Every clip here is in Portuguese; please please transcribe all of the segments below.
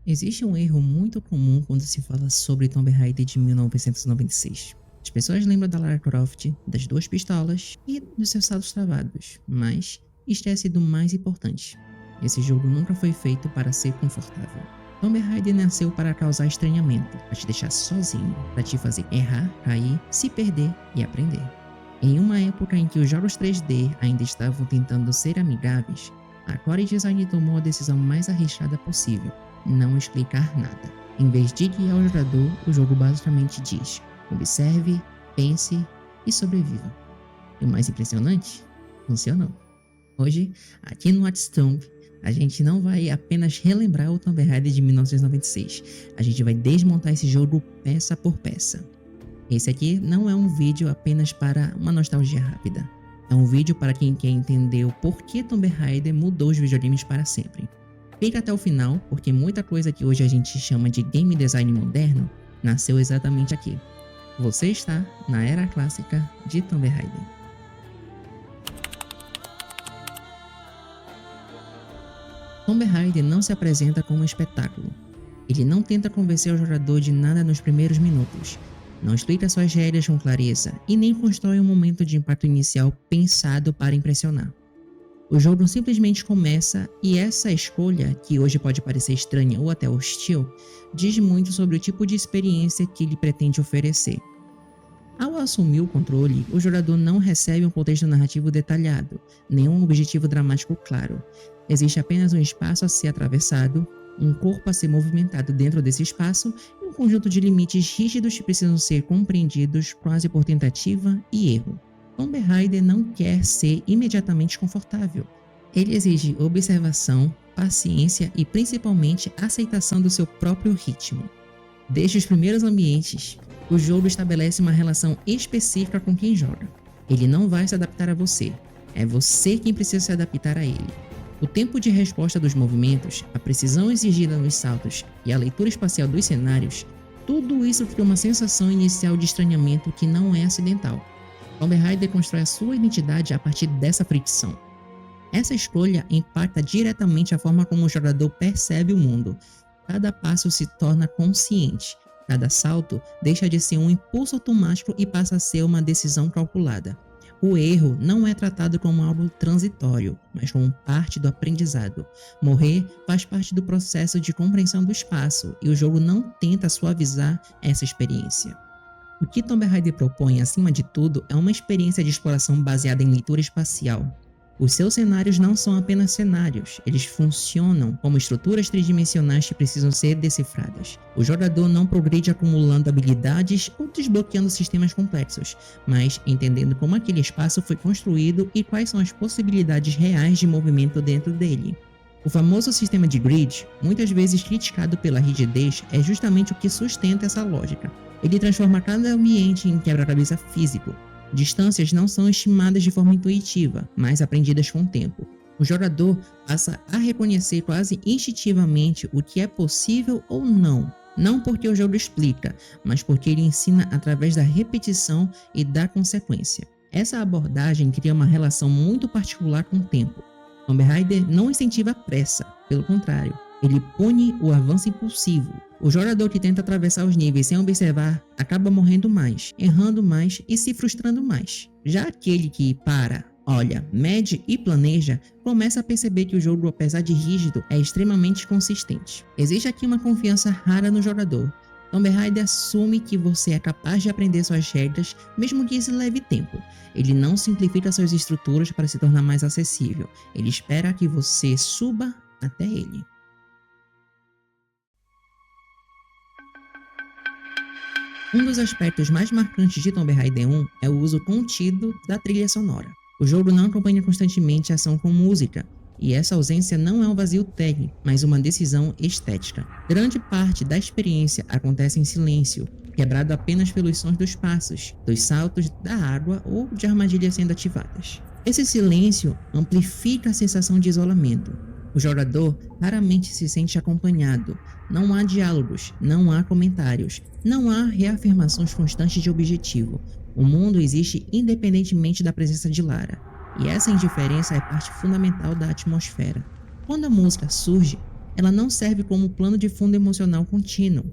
Existe um erro muito comum quando se fala sobre Tomb Raider de 1996. As pessoas lembram da Lara Croft, das duas pistolas e dos seus saltos travados, mas esquece do mais importante. Esse jogo nunca foi feito para ser confortável. Tomb Raider nasceu para causar estranhamento, para te deixar sozinho, para te fazer errar, cair, se perder e aprender. Em uma época em que os jogos 3D ainda estavam tentando ser amigáveis, a Core Design tomou a decisão mais arriscada possível: não explicar nada. Em vez de guiar o jogador, o jogo basicamente diz: observe, pense e sobreviva. E o mais impressionante? Funcionou. Hoje, aqui no Whatstone, a gente não vai apenas relembrar o Tomb Raider de 1996, a gente vai desmontar esse jogo peça por peça. Esse aqui não é um vídeo apenas para uma nostalgia rápida. É um vídeo para quem quer entender o porquê Tomb Raider mudou os videogames para sempre. Fica até o final, porque muita coisa que hoje a gente chama de game design moderno nasceu exatamente aqui. Você está na era clássica de Tomb Raider. Tomb Raider não se apresenta como um espetáculo. Ele não tenta convencer o jogador de nada nos primeiros minutos, não explica suas regras com clareza e nem constrói um momento de impacto inicial pensado para impressionar. O jogo simplesmente começa e essa escolha, que hoje pode parecer estranha ou até hostil, diz muito sobre o tipo de experiência que ele pretende oferecer. Ao assumir o controle, o jogador não recebe um contexto narrativo detalhado, nenhum objetivo dramático claro. Existe apenas um espaço a ser atravessado, um corpo a ser movimentado dentro desse espaço e um conjunto de limites rígidos que precisam ser compreendidos quase por tentativa e erro. Tomb Raider não quer ser imediatamente confortável. Ele exige observação, paciência e principalmente aceitação do seu próprio ritmo. Desde os primeiros ambientes, o jogo estabelece uma relação específica com quem joga. Ele não vai se adaptar a você, é você quem precisa se adaptar a ele. O tempo de resposta dos movimentos, a precisão exigida nos saltos e a leitura espacial dos cenários, tudo isso cria uma sensação inicial de estranhamento que não é acidental. Tomb Raider constrói a sua identidade a partir dessa fricção. Essa escolha impacta diretamente a forma como o jogador percebe o mundo. Cada passo se torna consciente, cada salto deixa de ser um impulso automático e passa a ser uma decisão calculada. O erro não é tratado como algo transitório, mas como parte do aprendizado. Morrer faz parte do processo de compreensão do espaço e o jogo não tenta suavizar essa experiência. O que Tomb Raider propõe, acima de tudo, é uma experiência de exploração baseada em leitura espacial. Os seus cenários não são apenas cenários, eles funcionam como estruturas tridimensionais que precisam ser decifradas. O jogador não progride acumulando habilidades ou desbloqueando sistemas complexos, mas entendendo como aquele espaço foi construído e quais são as possibilidades reais de movimento dentro dele. O famoso sistema de grid, muitas vezes criticado pela rigidez, é justamente o que sustenta essa lógica. Ele transforma cada ambiente em quebra-cabeça físico. Distâncias não são estimadas de forma intuitiva, mas aprendidas com o tempo. O jogador passa a reconhecer quase instintivamente o que é possível ou não porque o jogo explica, mas porque ele ensina através da repetição e da consequência. Essa abordagem cria uma relação muito particular com o tempo. Tomb Raider não incentiva a pressa, pelo contrário, ele pune o avanço impulsivo. O jogador que tenta atravessar os níveis sem observar acaba morrendo mais, errando mais e se frustrando mais. Já aquele que para, olha, mede e planeja, começa a perceber que o jogo, apesar de rígido, é extremamente consistente. Existe aqui uma confiança rara no jogador. Tomb Raider assume que você é capaz de aprender suas regras, mesmo que isso leve tempo. Ele não simplifica suas estruturas para se tornar mais acessível. Ele espera que você suba até ele. Um dos aspectos mais marcantes de Tomb Raider 1 é o uso contido da trilha sonora. O jogo não acompanha constantemente a ação com música, e essa ausência não é um vazio técnico, mas uma decisão estética. Grande parte da experiência acontece em silêncio, quebrado apenas pelos sons dos passos, dos saltos, da água ou de armadilhas sendo ativadas. Esse silêncio amplifica a sensação de isolamento. O jogador raramente se sente acompanhado. Não há diálogos, não há comentários, não há reafirmações constantes de objetivo. O mundo existe independentemente da presença de Lara, e essa indiferença é parte fundamental da atmosfera. Quando a música surge, Ela não serve como plano de fundo emocional contínuo.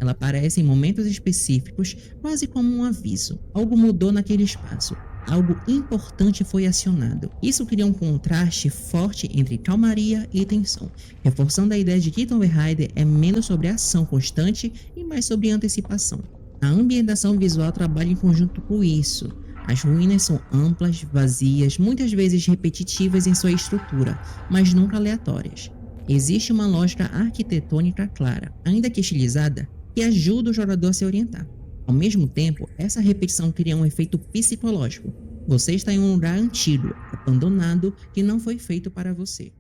Ela aparece em momentos específicos, quase como um aviso. Algo mudou naquele espaço. Algo importante foi acionado. Isso cria um contraste forte entre calmaria e tensão, reforçando a ideia de que Tomb Raider é menos sobre ação constante e mais sobre antecipação. A ambientação visual trabalha em conjunto com isso. As ruínas são amplas, vazias, muitas vezes repetitivas em sua estrutura, mas nunca aleatórias. Existe uma lógica arquitetônica clara, ainda que estilizada, que ajuda o jogador a se orientar. Ao mesmo tempo, essa repetição cria um efeito psicológico. Você está em um lugar antigo, abandonado, que não foi feito para você.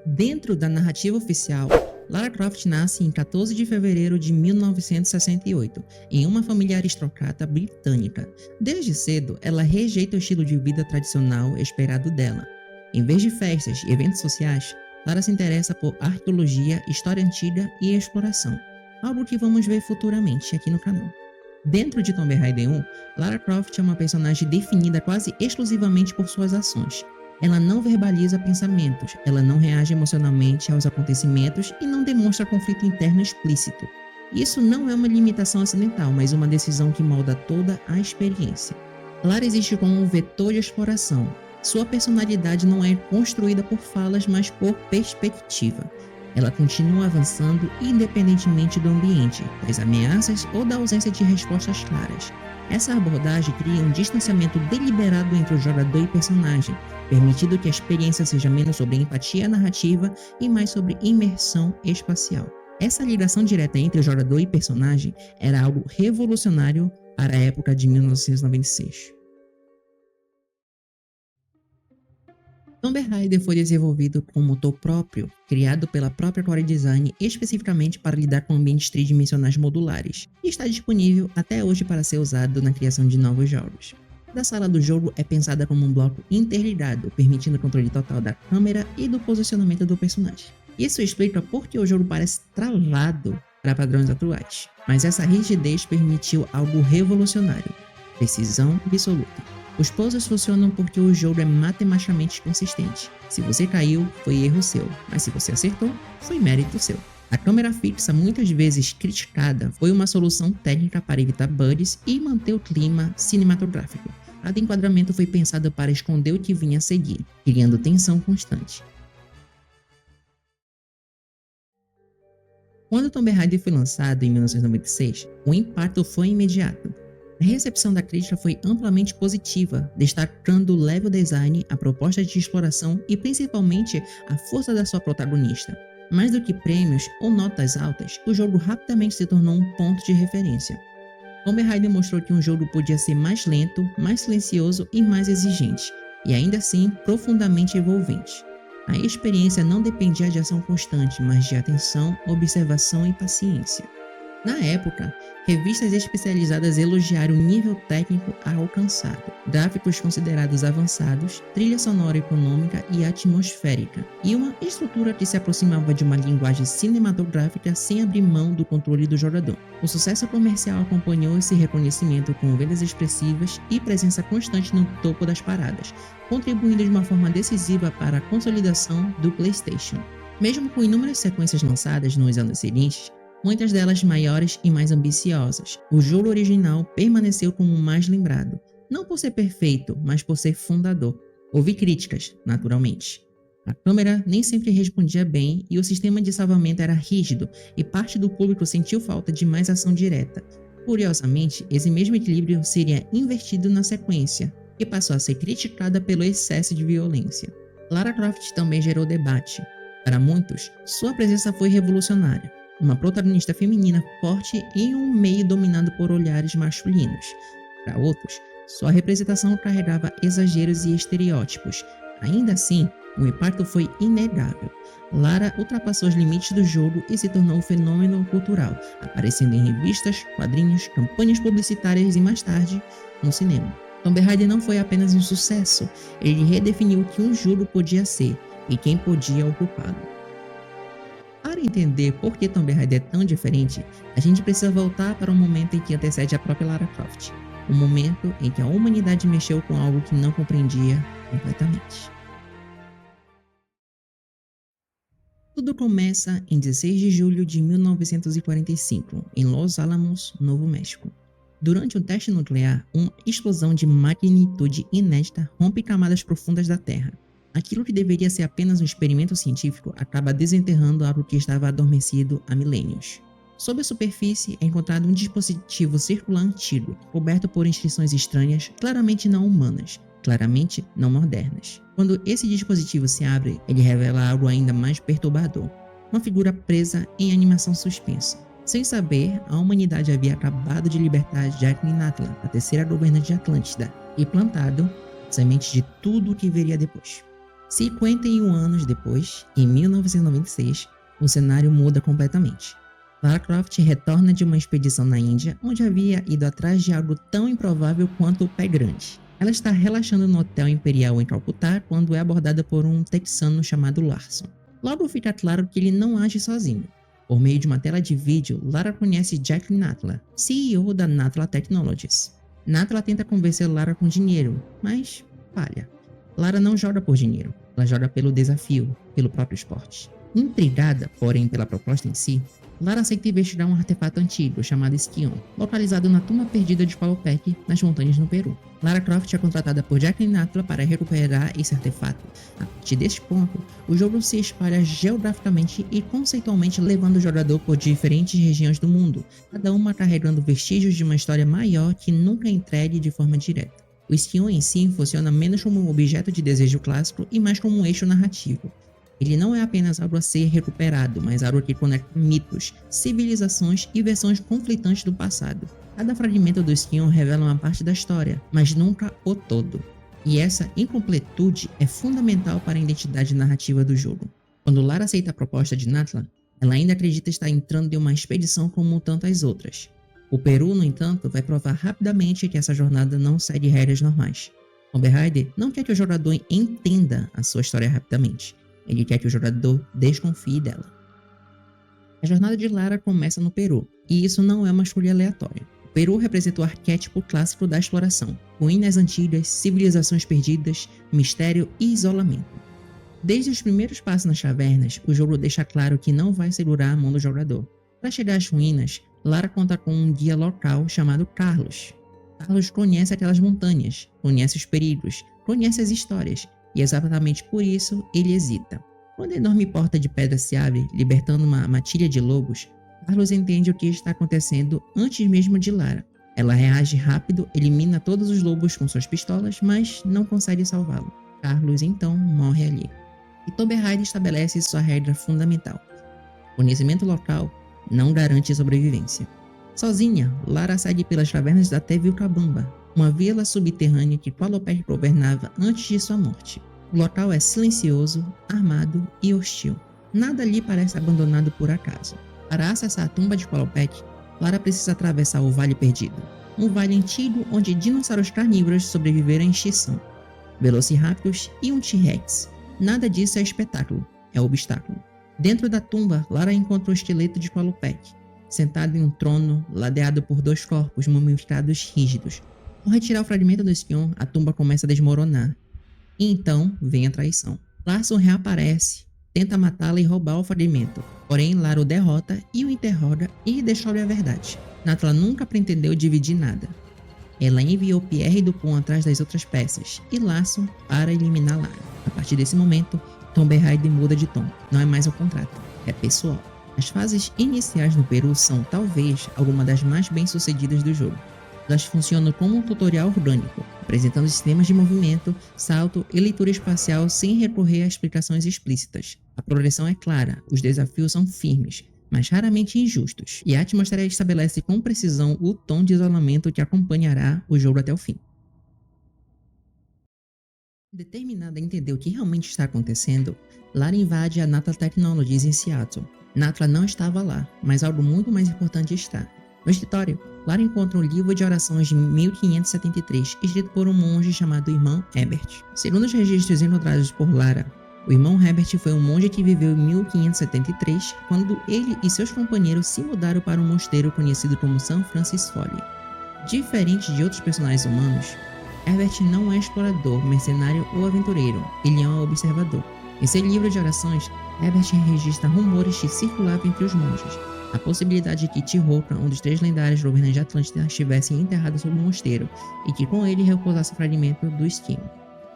Dentro da narrativa oficial, Lara Croft nasce em 14 de fevereiro de 1968, em uma família aristocrata britânica. Desde cedo, ela rejeita o estilo de vida tradicional esperado dela. Em vez de festas e eventos sociais, Lara se interessa por arqueologia, história antiga e exploração, algo que vamos ver futuramente aqui no canal. Dentro de Tomb Raider 1, Lara Croft é uma personagem definida quase exclusivamente por suas ações. Ela não verbaliza pensamentos, ela não reage emocionalmente aos acontecimentos e não demonstra conflito interno explícito. Isso não é uma limitação acidental, mas uma decisão que molda toda a experiência. Lara existe como um vetor de exploração. Sua personalidade não é construída por falas, mas por perspectiva. Ela continua avançando independentemente do ambiente, das ameaças ou da ausência de respostas claras. Essa abordagem cria um distanciamento deliberado entre o jogador e personagem, permitindo que a experiência seja menos sobre empatia narrativa e mais sobre imersão espacial. Essa ligação direta entre o jogador e personagem era algo revolucionário para a época de 1996. Tomb Raider foi desenvolvido com um motor próprio, criado pela própria Core Design especificamente para lidar com ambientes tridimensionais modulares, e está disponível até hoje para ser usado na criação de novos jogos. Cada sala do jogo é pensada como um bloco interligado, permitindo o controle total da câmera e do posicionamento do personagem. Isso explica por que o jogo parece travado para padrões atuais, mas essa rigidez permitiu algo revolucionário: precisão absoluta. Os puzzles funcionam porque o jogo é matematicamente consistente. Se você caiu, foi erro seu, mas se você acertou, foi mérito seu. A câmera fixa, muitas vezes criticada, foi uma solução técnica para evitar bugs e manter o clima cinematográfico. Cada enquadramento foi pensado para esconder o que vinha a seguir, criando tensão constante. Quando Tomb Raider foi lançado em 1996, o impacto foi imediato. A recepção da crítica foi amplamente positiva, destacando o level design, a proposta de exploração e principalmente a força da sua protagonista. Mais do que prêmios ou notas altas, o jogo rapidamente se tornou um ponto de referência. Tomb Raider mostrou que um jogo podia ser mais lento, mais silencioso e mais exigente, e ainda assim profundamente envolvente. A experiência não dependia de ação constante, mas de atenção, observação e paciência. Na época, revistas especializadas elogiaram o nível técnico alcançado, gráficos considerados avançados, trilha sonora econômica e atmosférica, e uma estrutura que se aproximava de uma linguagem cinematográfica sem abrir mão do controle do jogador. O sucesso comercial acompanhou esse reconhecimento com vendas expressivas e presença constante no topo das paradas, contribuindo de uma forma decisiva para a consolidação do PlayStation. Mesmo com inúmeras sequências lançadas nos anos seguintes, muitas delas maiores e mais ambiciosas, o jogo original permaneceu como o mais lembrado, não por ser perfeito, mas por ser fundador. Houve críticas, naturalmente. A câmera nem sempre respondia bem e o sistema de salvamento era rígido, e parte do público sentiu falta de mais ação direta. Curiosamente, esse mesmo equilíbrio seria invertido na sequência, que passou a ser criticada pelo excesso de violência. Lara Croft também gerou debate. Para muitos, sua presença foi revolucionária. Uma protagonista feminina forte em um meio dominado por olhares masculinos. Para outros, sua representação carregava exageros e estereótipos. Ainda assim, o impacto foi inegável. Lara ultrapassou os limites do jogo e se tornou um fenômeno cultural, aparecendo em revistas, quadrinhos, campanhas publicitárias e mais tarde, no cinema. Tomb Raider não foi apenas um sucesso, ele redefiniu o que um jogo podia ser e quem podia ocupá-lo. Para entender por que Tomb Raider é tão diferente, a gente precisa voltar para um momento em que antecede a própria Lara Croft, um momento em que a humanidade mexeu com algo que não compreendia completamente. Tudo começa em 16 de julho de 1945, em Los Alamos, Novo México. Durante um teste nuclear, uma explosão de magnitude inédita rompe camadas profundas da Terra. Aquilo que deveria ser apenas um experimento científico acaba desenterrando algo que estava adormecido há milênios. Sob a superfície é encontrado um dispositivo circular antigo, coberto por inscrições estranhas, claramente não humanas, claramente não modernas. Quando esse dispositivo se abre, ele revela algo ainda mais perturbador: uma figura presa em animação suspensa. Sem saber, a humanidade havia acabado de libertar Jacqueline Natla, a terceira governante de Atlântida, e plantado sementes de tudo o que viria depois. 51 anos depois, em 1996, o cenário muda completamente. Lara Croft retorna de uma expedição na Índia, onde havia ido atrás de algo tão improvável quanto o Pé Grande. Ela está relaxando no Hotel Imperial em Calcutá quando é abordada por um texano chamado Larson. Logo fica claro que ele não age sozinho. Por meio de uma tela de vídeo, Lara conhece Jacqueline Natla, CEO da Natla Technologies. Natla tenta convencer Lara com dinheiro, mas falha. Lara não joga por dinheiro, ela joga pelo desafio, pelo próprio esporte. Intrigada, porém, pela proposta em si, Lara aceita investigar um artefato antigo chamado Esquion, localizado na tumba perdida de Qualopec, nas montanhas no Peru. Lara Croft é contratada por Jacqueline Natla para recuperar esse artefato. A partir deste ponto, o jogo se espalha geograficamente e conceitualmente, levando o jogador por diferentes regiões do mundo, cada uma carregando vestígios de uma história maior que nunca é entregue de forma direta. O Esquion em si funciona menos como um objeto de desejo clássico e mais como um eixo narrativo. Ele não é apenas algo a ser recuperado, mas algo que conecta mitos, civilizações e versões conflitantes do passado. Cada fragmento do Esquion revela uma parte da história, mas nunca o todo. E essa incompletude é fundamental para a identidade narrativa do jogo. Quando Lara aceita a proposta de Natla, ela ainda acredita estar entrando em uma expedição como tantas outras. O Peru, no entanto, vai provar rapidamente que essa jornada não segue regras normais. Tomb Raider não quer que o jogador entenda a sua história rapidamente. Ele quer que o jogador desconfie dela. A jornada de Lara começa no Peru, e isso não é uma escolha aleatória. O Peru representa o arquétipo clássico da exploração: ruínas antigas, civilizações perdidas, mistério e isolamento. Desde os primeiros passos nas cavernas, o jogo deixa claro que não vai segurar a mão do jogador. Para chegar às ruínas, Lara conta com um guia local chamado Carlos. Carlos conhece aquelas montanhas, conhece os perigos, conhece as histórias, e exatamente por isso ele hesita. Quando a enorme porta de pedra se abre, libertando uma matilha de lobos, Carlos entende o que está acontecendo antes mesmo de Lara. Ela reage rápido, elimina todos os lobos com suas pistolas, mas não consegue salvá-lo. Carlos então morre ali. E Tomb Raider estabelece sua regra fundamental: conhecimento local não garante sobrevivência. Sozinha, Lara segue pelas cavernas da Tevilcabamba, uma vila subterrânea que Qualopec governava antes de sua morte. O local é silencioso, armado e hostil. Nada ali parece abandonado por acaso. Para acessar a tumba de Qualopec, Lara precisa atravessar o Vale Perdido, um vale antigo onde dinossauros carnívoros sobreviveram à extinção. Velociraptors e um T-Rex. Nada disso é espetáculo, é obstáculo. Dentro da tumba, Lara encontra o esqueleto de Qualopec, sentado em um trono ladeado por dois corpos mumificados rígidos. Ao retirar o fragmento do Esquion, a tumba começa a desmoronar. E então vem a traição. Larson reaparece, tenta matá-la e roubar o fragmento. Porém, Lara o derrota e o interroga e descobre a verdade. Natla nunca pretendeu dividir nada. Ela enviou Pierre Dupont atrás das outras peças e Larson para eliminar Lara. A partir desse momento, Tomb Raider muda de tom. Não é mais um contrato, é pessoal. As fases iniciais no Peru são, talvez, algumas das mais bem-sucedidas do jogo. Elas funcionam como um tutorial orgânico, apresentando sistemas de movimento, salto e leitura espacial sem recorrer a explicações explícitas. A progressão é clara, os desafios são firmes, mas raramente injustos, e a atmosfera estabelece com precisão o tom de isolamento que acompanhará o jogo até o fim. Determinada a entender o que realmente está acontecendo, Lara invade a Natla Technologies em Seattle. Natla não estava lá, mas algo muito mais importante está. No escritório, Lara encontra um livro de orações de 1573, escrito por um monge chamado Irmão Herbert. Segundo os registros encontrados por Lara, o Irmão Herbert foi um monge que viveu em 1573, quando ele e seus companheiros se mudaram para um mosteiro conhecido como São Francis Foley. Diferente de outros personagens humanos, Herbert não é explorador, mercenário ou aventureiro, ele é um observador. Em seu livro de orações, Herbert registra rumores que circulavam entre os monges, a possibilidade de que Tihoutra, um dos 3 lendários governantes de Atlântida, estivesse enterrado sob o mosteiro e que com ele repousasse o fragmento do Skion.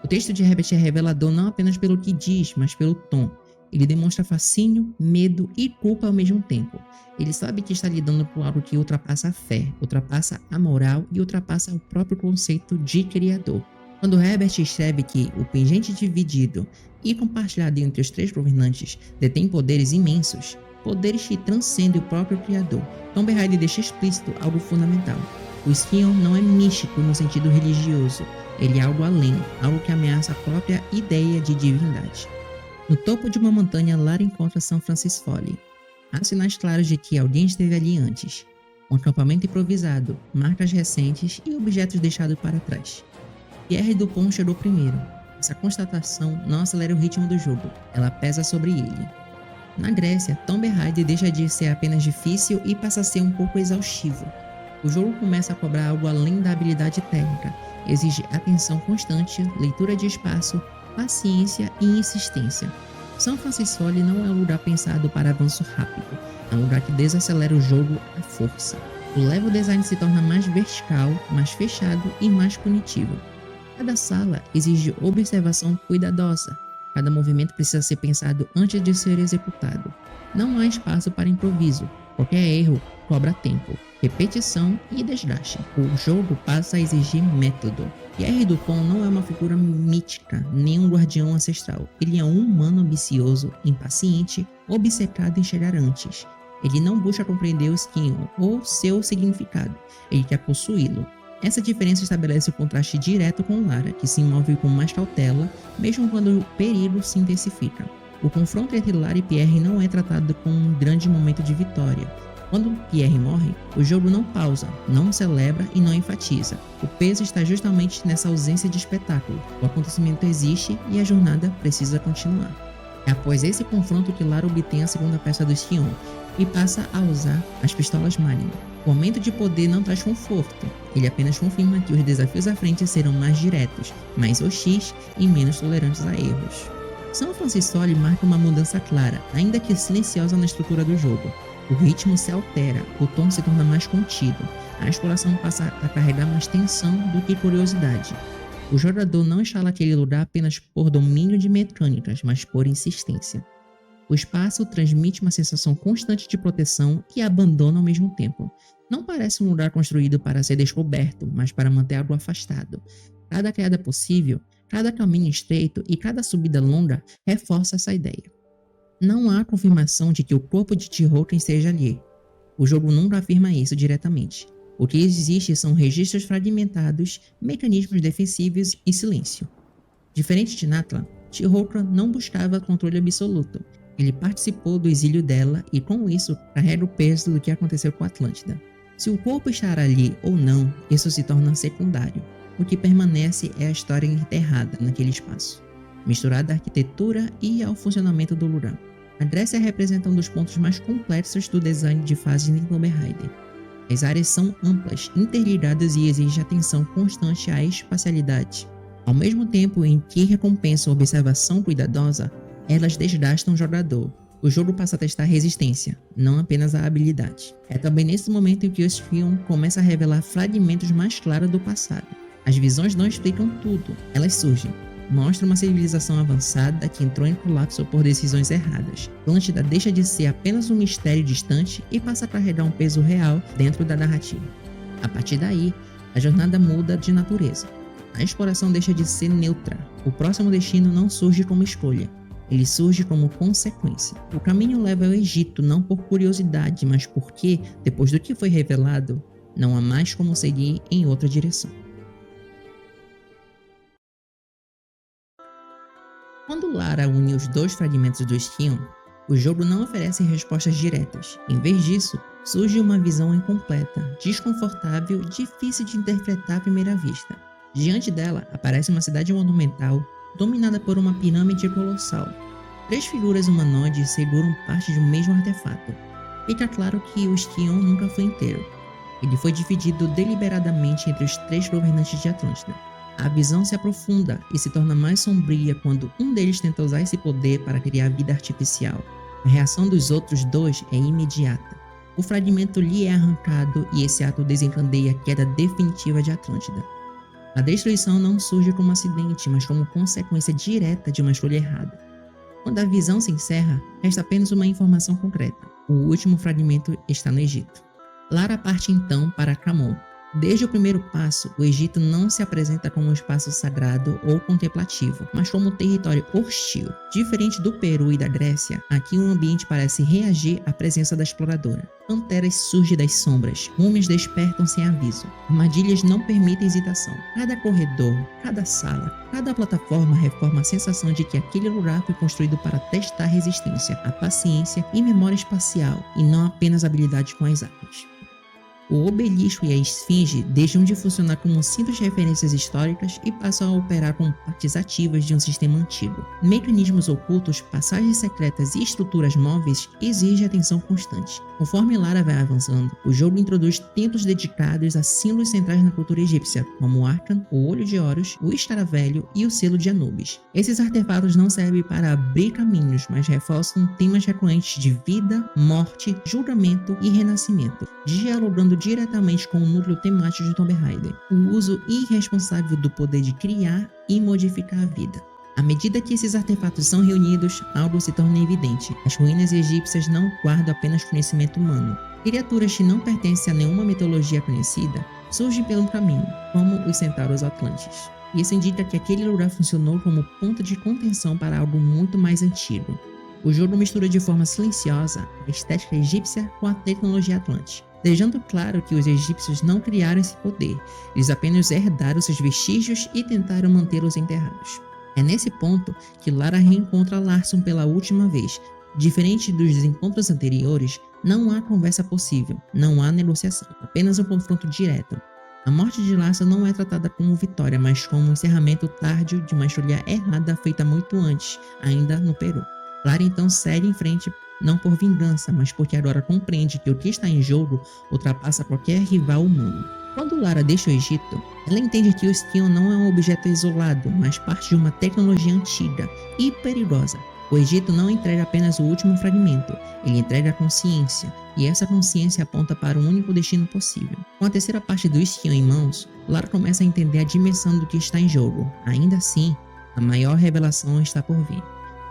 O texto de Herbert é revelador não apenas pelo que diz, mas pelo tom. Ele demonstra fascínio, medo e culpa ao mesmo tempo. Ele sabe que está lidando com algo que ultrapassa a fé, ultrapassa a moral e ultrapassa o próprio conceito de criador. Quando Herbert escreve que o pingente dividido e compartilhado entre os 3 governantes detém poderes imensos, poderes que transcendem o próprio criador, Tomb Raider deixa explícito algo fundamental. O Skion não é místico no sentido religioso, ele é algo além, algo que ameaça a própria ideia de divindade. No topo de uma montanha, Lara encontra São Francis Foley. Há sinais claros de que alguém esteve ali antes. Um acampamento improvisado, marcas recentes e objetos deixados para trás. Pierre Dupont chegou primeiro. Essa constatação não acelera o ritmo do jogo, ela pesa sobre ele. Na Grécia, Tomb Raider deixa de ser apenas difícil e passa a ser um pouco exaustivo. O jogo começa a cobrar algo além da habilidade técnica, exige atenção constante, leitura de espaço, paciência e insistência. São Francis Foley não é um lugar pensado para avanço rápido, é um lugar que desacelera o jogo à força. O level design se torna mais vertical, mais fechado e mais punitivo. Cada sala exige observação cuidadosa, cada movimento precisa ser pensado antes de ser executado. Não há espaço para improviso, qualquer erro cobra tempo, repetição e desgaste. O jogo passa a exigir método. Pierre Dupont não é uma figura mítica, nem um guardião ancestral. Ele é um humano ambicioso, impaciente, obcecado em chegar antes. Ele não busca compreender o Skion ou seu significado, ele quer possuí-lo. Essa diferença estabelece o contraste direto com Lara, que se move com mais cautela, mesmo quando o perigo se intensifica. O confronto entre Lara e Pierre não é tratado como um grande momento de vitória. Quando Pierre morre, o jogo não pausa, não celebra e não enfatiza. O peso está justamente nessa ausência de espetáculo. O acontecimento existe e a jornada precisa continuar. É após esse confronto que Lara obtém a segunda peça do Skion e passa a usar as pistolas Magnum. O aumento de poder não traz conforto, ele apenas confirma que os desafios à frente serão mais diretos, mais hostis e menos tolerantes a erros. São Francis Foley marca uma mudança clara, ainda que silenciosa na estrutura do jogo. O ritmo se altera, o tom se torna mais contido, a exploração passa a carregar mais tensão do que curiosidade. O jogador não instala aquele lugar apenas por domínio de mecânicas, mas por insistência. O espaço transmite uma sensação constante de proteção e abandono ao mesmo tempo. Não parece um lugar construído para ser descoberto, mas para manter algo afastado. Cada queda possível, cada caminho estreito e cada subida longa reforça essa ideia. Não há confirmação de que o corpo de Tihoutra esteja ali. O jogo nunca afirma isso diretamente. O que existe são registros fragmentados, mecanismos defensivos e silêncio. Diferente de Natlan, Tihoutra não buscava controle absoluto. Ele participou do exílio dela e, com isso, carrega o peso do que aconteceu com Atlântida. Se o corpo estar ali ou não, isso se torna secundário. O que permanece é a história enterrada naquele espaço, misturada à arquitetura e ao funcionamento do lugar. A Grécia representa um dos pontos mais complexos do design de fases em Tomb Raider. As áreas são amplas, interligadas e exigem atenção constante à espacialidade. Ao mesmo tempo em que recompensam a observação cuidadosa, elas desgastam o jogador. O jogo passa a testar resistência, não apenas a habilidade. É também nesse momento em que o Skion começa a revelar fragmentos mais claros do passado. As visões não explicam tudo, elas surgem. Mostram uma civilização avançada que entrou em colapso por decisões erradas. Atlântida deixa de ser apenas um mistério distante e passa a carregar um peso real dentro da narrativa. A partir daí, a jornada muda de natureza. A exploração deixa de ser neutra. O próximo destino não surge como escolha. Ele surge como consequência. O caminho leva ao Egito não por curiosidade, mas porque, depois do que foi revelado, não há mais como seguir em outra direção. Quando Lara une os 2 fragmentos do Skion, o jogo não oferece respostas diretas. Em vez disso, surge uma visão incompleta, desconfortável, difícil de interpretar à primeira vista. Diante dela, aparece uma cidade monumental, dominada por uma pirâmide colossal. 3 figuras humanoides seguram parte de um mesmo artefato. Fica claro que o Skion nunca foi inteiro. Ele foi dividido deliberadamente entre os 3 governantes de Atlântida. A visão se aprofunda e se torna mais sombria quando um deles tenta usar esse poder para criar vida artificial. A reação dos outros dois é imediata. O fragmento lhe é arrancado e esse ato desencadeia a queda definitiva de Atlântida. A destruição não surge como acidente, mas como consequência direta de uma escolha errada. Quando a visão se encerra, resta apenas uma informação concreta. O último fragmento está no Egito. Lara parte então para Camon. Desde o primeiro passo, o Egito não se apresenta como um espaço sagrado ou contemplativo, mas como um território hostil. Diferente do Peru e da Grécia, aqui o ambiente parece reagir à presença da exploradora. Panteras surgem das sombras, múmias despertam sem aviso. Armadilhas não permitem hesitação. Cada corredor, cada sala, cada plataforma reforma a sensação de que aquele lugar foi construído para testar a resistência, a paciência e memória espacial, e não apenas habilidade com as armas. O obelisco e a esfinge deixam de funcionar como simples referências históricas e passam a operar como partes ativas de um sistema antigo. Mecanismos ocultos, passagens secretas e estruturas móveis exigem atenção constante. Conforme Lara vai avançando, o jogo introduz templos dedicados a símbolos centrais na cultura egípcia, como o Arcan, o Olho de Horus, o Estaravelho e o Selo de Anubis. Esses artefatos não servem para abrir caminhos, mas reforçam temas recorrentes de vida, morte, julgamento e renascimento, dialogando diretamente com o núcleo temático de Tomb Raider, o uso irresponsável do poder de criar e modificar a vida. À medida que esses artefatos são reunidos, algo se torna evidente. As ruínas egípcias não guardam apenas conhecimento humano. Criaturas que não pertencem a nenhuma mitologia conhecida surgem pelo caminho, como os centauros atlantes. Isso indica que aquele lugar funcionou como ponto de contenção para algo muito mais antigo. O jogo mistura de forma silenciosa a estética egípcia com a tecnologia atlante, deixando claro que os egípcios não criaram esse poder, eles apenas herdaram seus vestígios e tentaram mantê-los enterrados. É nesse ponto que Lara reencontra Larson pela última vez. Diferente dos encontros anteriores, não há conversa possível, não há negociação, apenas um confronto direto. A morte de Larson não é tratada como vitória, mas como um encerramento tardio de uma escolha errada feita muito antes, ainda no Peru. Lara então segue em frente, não por vingança, mas porque agora compreende que o que está em jogo ultrapassa qualquer rival humano. Quando Lara deixa o Egito, ela entende que o Skion não é um objeto isolado, mas parte de uma tecnologia antiga e perigosa. O Egito não entrega apenas o último fragmento, ele entrega a consciência, e essa consciência aponta para um único destino possível. Com a terceira parte do Skion em mãos, Lara começa a entender a dimensão do que está em jogo. Ainda assim, a maior revelação está por vir.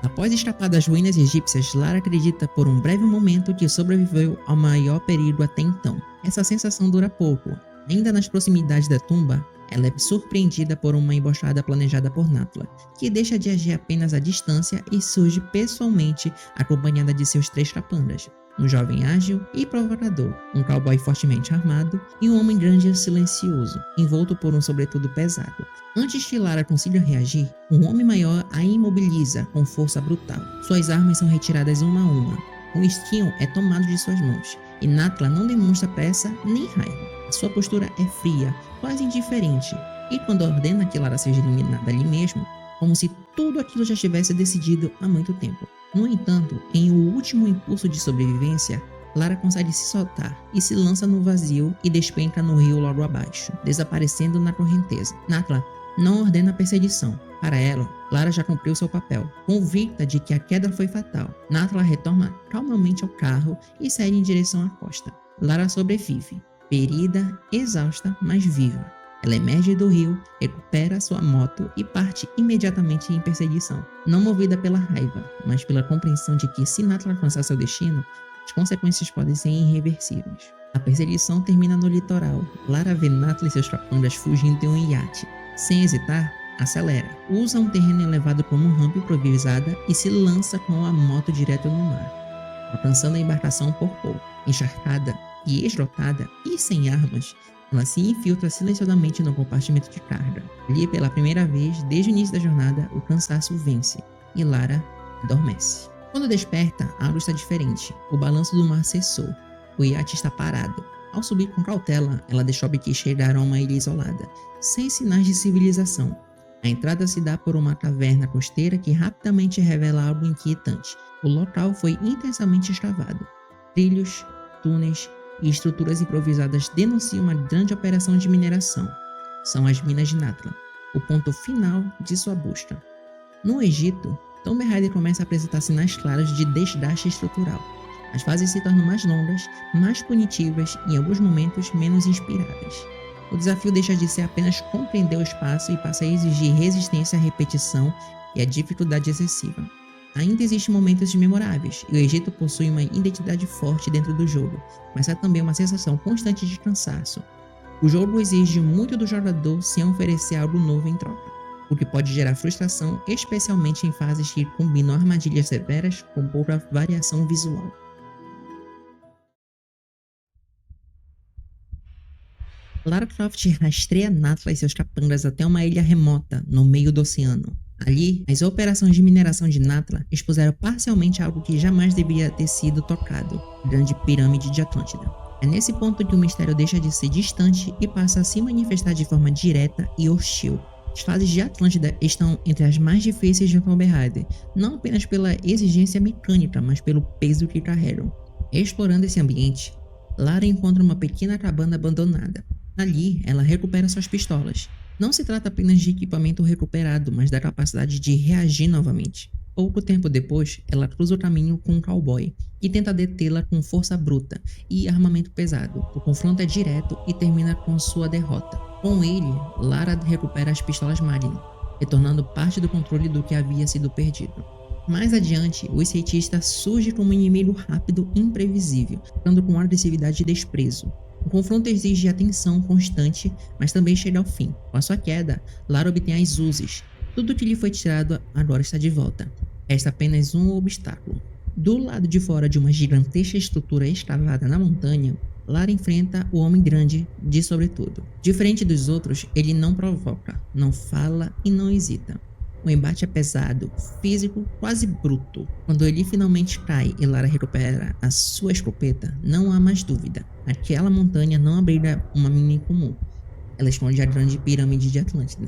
Após escapar das ruínas egípcias, Lara acredita por um breve momento que sobreviveu ao maior perigo até então. Essa sensação dura pouco. Ainda nas proximidades da tumba, ela é surpreendida por uma emboscada planejada por Natla, que deixa de agir apenas à distância e surge pessoalmente acompanhada de seus 3 capangas, um jovem ágil e provocador, um cowboy fortemente armado e um homem grande e silencioso, envolto por um sobretudo pesado. Antes que Lara consiga reagir, um homem maior a imobiliza com força brutal. Suas armas são retiradas uma a uma. O Skion é tomado de suas mãos, e Natla não demonstra pressa nem raiva. Sua postura é fria, quase indiferente, e quando ordena que Lara seja eliminada ali mesmo, como se tudo aquilo já tivesse decidido há muito tempo. No entanto, em um último impulso de sobrevivência, Lara consegue se soltar e se lança no vazio e despenca no rio logo abaixo, desaparecendo na correnteza. Natla não ordena a perseguição. Para ela, Lara já cumpriu seu papel, convicta de que a queda foi fatal. Natla retorna calmamente ao carro e segue em direção à costa. Lara sobrevive, ferida, exausta, mas viva. Ela emerge do rio, recupera sua moto e parte imediatamente em perseguição, não movida pela raiva, mas pela compreensão de que se Natla alcançar seu destino, as consequências podem ser irreversíveis. A perseguição termina no litoral. Lara vê Natla e seus capangas fugindo em um iate. Sem hesitar, acelera, usa um terreno elevado como rampa improvisada e se lança com a moto direto no mar, alcançando a embarcação por pouco. Encharcada e esgotada e sem armas, ela se infiltra silenciosamente no compartimento de carga. Ali, pela primeira vez desde o início da jornada, o cansaço vence e Lara adormece. Quando desperta, a água está diferente. O balanço do mar cessou. O iate está parado. Ao subir com cautela, ela deixou que chegaram a uma ilha isolada, sem sinais de civilização. A entrada se dá por uma caverna costeira que rapidamente revela algo inquietante. O local foi intensamente escavado. Trilhos, túneis e estruturas improvisadas denunciam uma grande operação de mineração. São as minas de Natla. o ponto final de sua busca. No Egito, Tomb Raider começa a apresentar sinais claros de desgaste estrutural. As fases se tornam mais longas, mais punitivas e, em alguns momentos, menos inspiráveis. O desafio deixa de ser apenas compreender o espaço e passa a exigir resistência à repetição e à dificuldade excessiva. Ainda existem momentos memoráveis, e o Egito possui uma identidade forte dentro do jogo, mas há também uma sensação constante de cansaço. O jogo exige muito do jogador sem oferecer algo novo em troca, o que pode gerar frustração, especialmente em fases que combinam armadilhas severas com pouca variação visual. Lara Croft rastreia Natla e seus capangas até uma ilha remota, no meio do oceano. Ali, as operações de mineração de Natla expuseram parcialmente algo que jamais deveria ter sido tocado, a Grande Pirâmide de Atlântida. É nesse ponto que o mistério deixa de ser distante e passa a se manifestar de forma direta e hostil. As fases de Atlântida estão entre as mais difíceis de Tomb Raider, não apenas pela exigência mecânica, mas pelo peso que carregam. Explorando esse ambiente, Lara encontra uma pequena cabana abandonada. Ali, ela recupera suas pistolas. Não se trata apenas de equipamento recuperado, mas da capacidade de reagir novamente. Pouco tempo depois, ela cruza o caminho com um cowboy, que tenta detê-la com força bruta e armamento pesado. O confronto é direto e termina com sua derrota. Com ele, Lara recupera as pistolas Magnum, retornando parte do controle do que havia sido perdido. Mais adiante, o skatista surge como um inimigo rápido e imprevisível, tratando com agressividade e desprezo. O confronto exige atenção constante, mas também chega ao fim. Com a sua queda, Lara obtém as Uzis. Tudo que lhe foi tirado agora está de volta. Resta apenas um obstáculo. Do lado de fora de uma gigantesca estrutura escavada na montanha, Lara enfrenta o Homem Grande de Sobretudo. Diferente dos outros, ele não provoca, não fala e não hesita. O embate é pesado, físico, quase bruto. Quando ele finalmente cai e Lara recupera a sua escopeta, não há mais dúvida. Aquela montanha não abriga uma mina em comum. Ela esconde a Grande Pirâmide de Atlântida.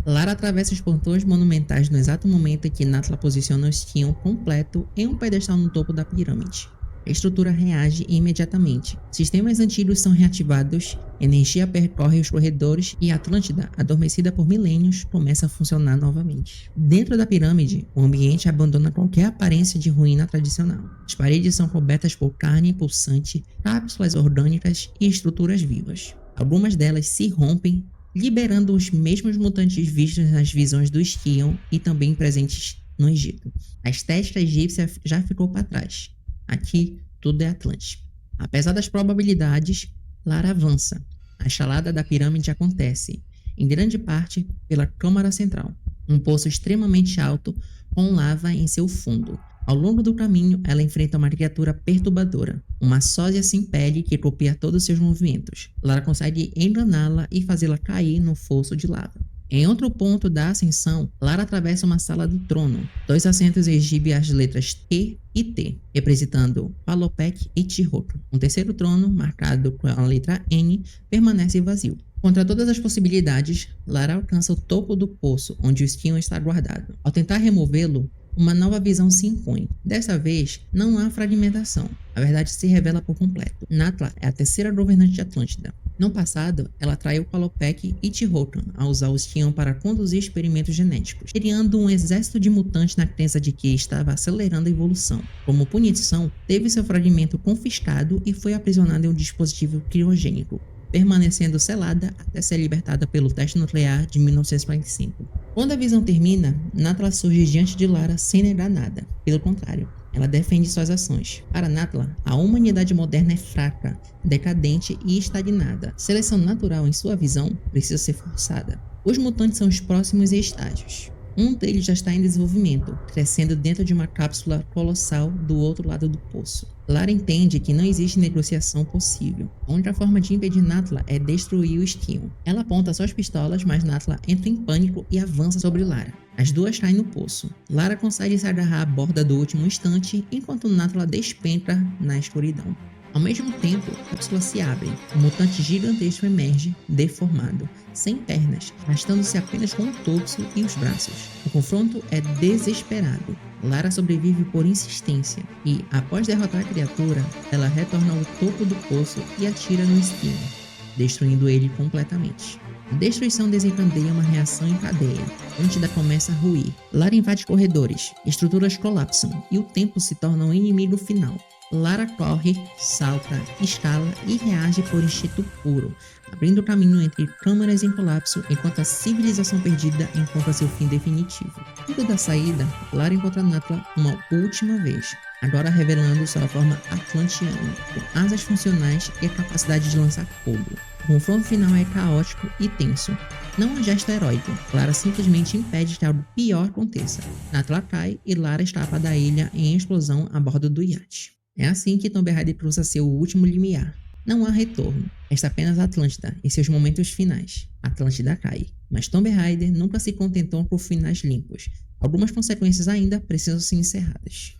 Lara atravessa os portões monumentais no exato momento em que Natla posiciona o Skion completo em um pedestal no topo da pirâmide. A estrutura reage imediatamente. Sistemas antigos são reativados, energia percorre os corredores e Atlântida, adormecida por milênios, começa a funcionar novamente. Dentro da pirâmide, o ambiente abandona qualquer aparência de ruína tradicional. As paredes são cobertas por carne pulsante, cápsulas orgânicas e estruturas vivas. Algumas delas se rompem, liberando os mesmos mutantes vistos nas visões do Skion e também presentes no Egito. A estética egípcia já ficou para trás. Aqui, tudo é Atlântico. Apesar das probabilidades, Lara avança. A escalada da pirâmide acontece, em grande parte, pela Câmara Central, um poço extremamente alto com lava em seu fundo. Ao longo do caminho, ela enfrenta uma criatura perturbadora, uma sósia sem pele que copia todos seus movimentos. Lara consegue enganá-la e fazê-la cair no fosso de lava. Em outro ponto da ascensão, Lara atravessa uma sala do trono. 2 assentos exibem as letras T e T, representando Palopec e Tihoco. Um terceiro trono, marcado com a letra N, permanece vazio. Contra todas as possibilidades, Lara alcança o topo do poço, onde o Skion está guardado. Ao tentar removê-lo, uma nova visão se impõe. Dessa vez, não há fragmentação. A verdade se revela por completo. Natla é a terceira governante de Atlântida. No passado, ela traiu Palopec e Tihocan ao usar o Skion para conduzir experimentos genéticos, criando um exército de mutantes na crença de que estava acelerando a evolução. Como punição, teve seu fragmento confiscado e foi aprisionada em um dispositivo criogênico, permanecendo selada até ser libertada pelo teste nuclear de 1945. Quando a visão termina, Natla surge diante de Lara sem negar nada. Pelo contrário, ela defende suas ações. Para Natla, a humanidade moderna é fraca, decadente e estagnada. Seleção natural, em sua visão, precisa ser forçada. Os mutantes são os próximos estágios. Um deles já está em desenvolvimento, crescendo dentro de uma cápsula colossal do outro lado do poço. Lara entende que não existe negociação possível. A única forma de impedir Natla é destruir o Skion. Ela aponta suas pistolas, mas Natla entra em pânico e avança sobre Lara. As duas caem no poço. Lara consegue se agarrar à borda do último instante, enquanto Natla despenca na escuridão. Ao mesmo tempo, a cápsula se abre. Um mutante gigantesco emerge, deformado, sem pernas, arrastando-se apenas com o torso e os braços. O confronto é desesperado. Lara sobrevive por insistência e, após derrotar a criatura, ela retorna ao topo do poço e atira no Skion, destruindo ele completamente. A destruição desencadeia uma reação em cadeia. Atlântida começa a ruir. Lara invade corredores, estruturas colapsam e o templo se torna o inimigo final. Lara corre, salta, escala e reage por instinto puro, abrindo caminho entre câmaras em colapso enquanto a civilização perdida encontra seu fim definitivo. Indo da saída, Lara encontra Natla uma última vez, agora revelando sua forma atlantiana, com asas funcionais e a capacidade de lançar fogo. O confronto final é caótico e tenso. Não há gesto heróico, Lara simplesmente impede que algo pior aconteça. Natla cai e Lara escapa da ilha em explosão a bordo do iate. É assim que Tomb Raider cruza seu último limiar. Não há retorno, resta apenas Atlântida em seus momentos finais. Atlântida cai, mas Tomb Raider nunca se contentou com finais limpos. Algumas consequências ainda precisam ser encerradas.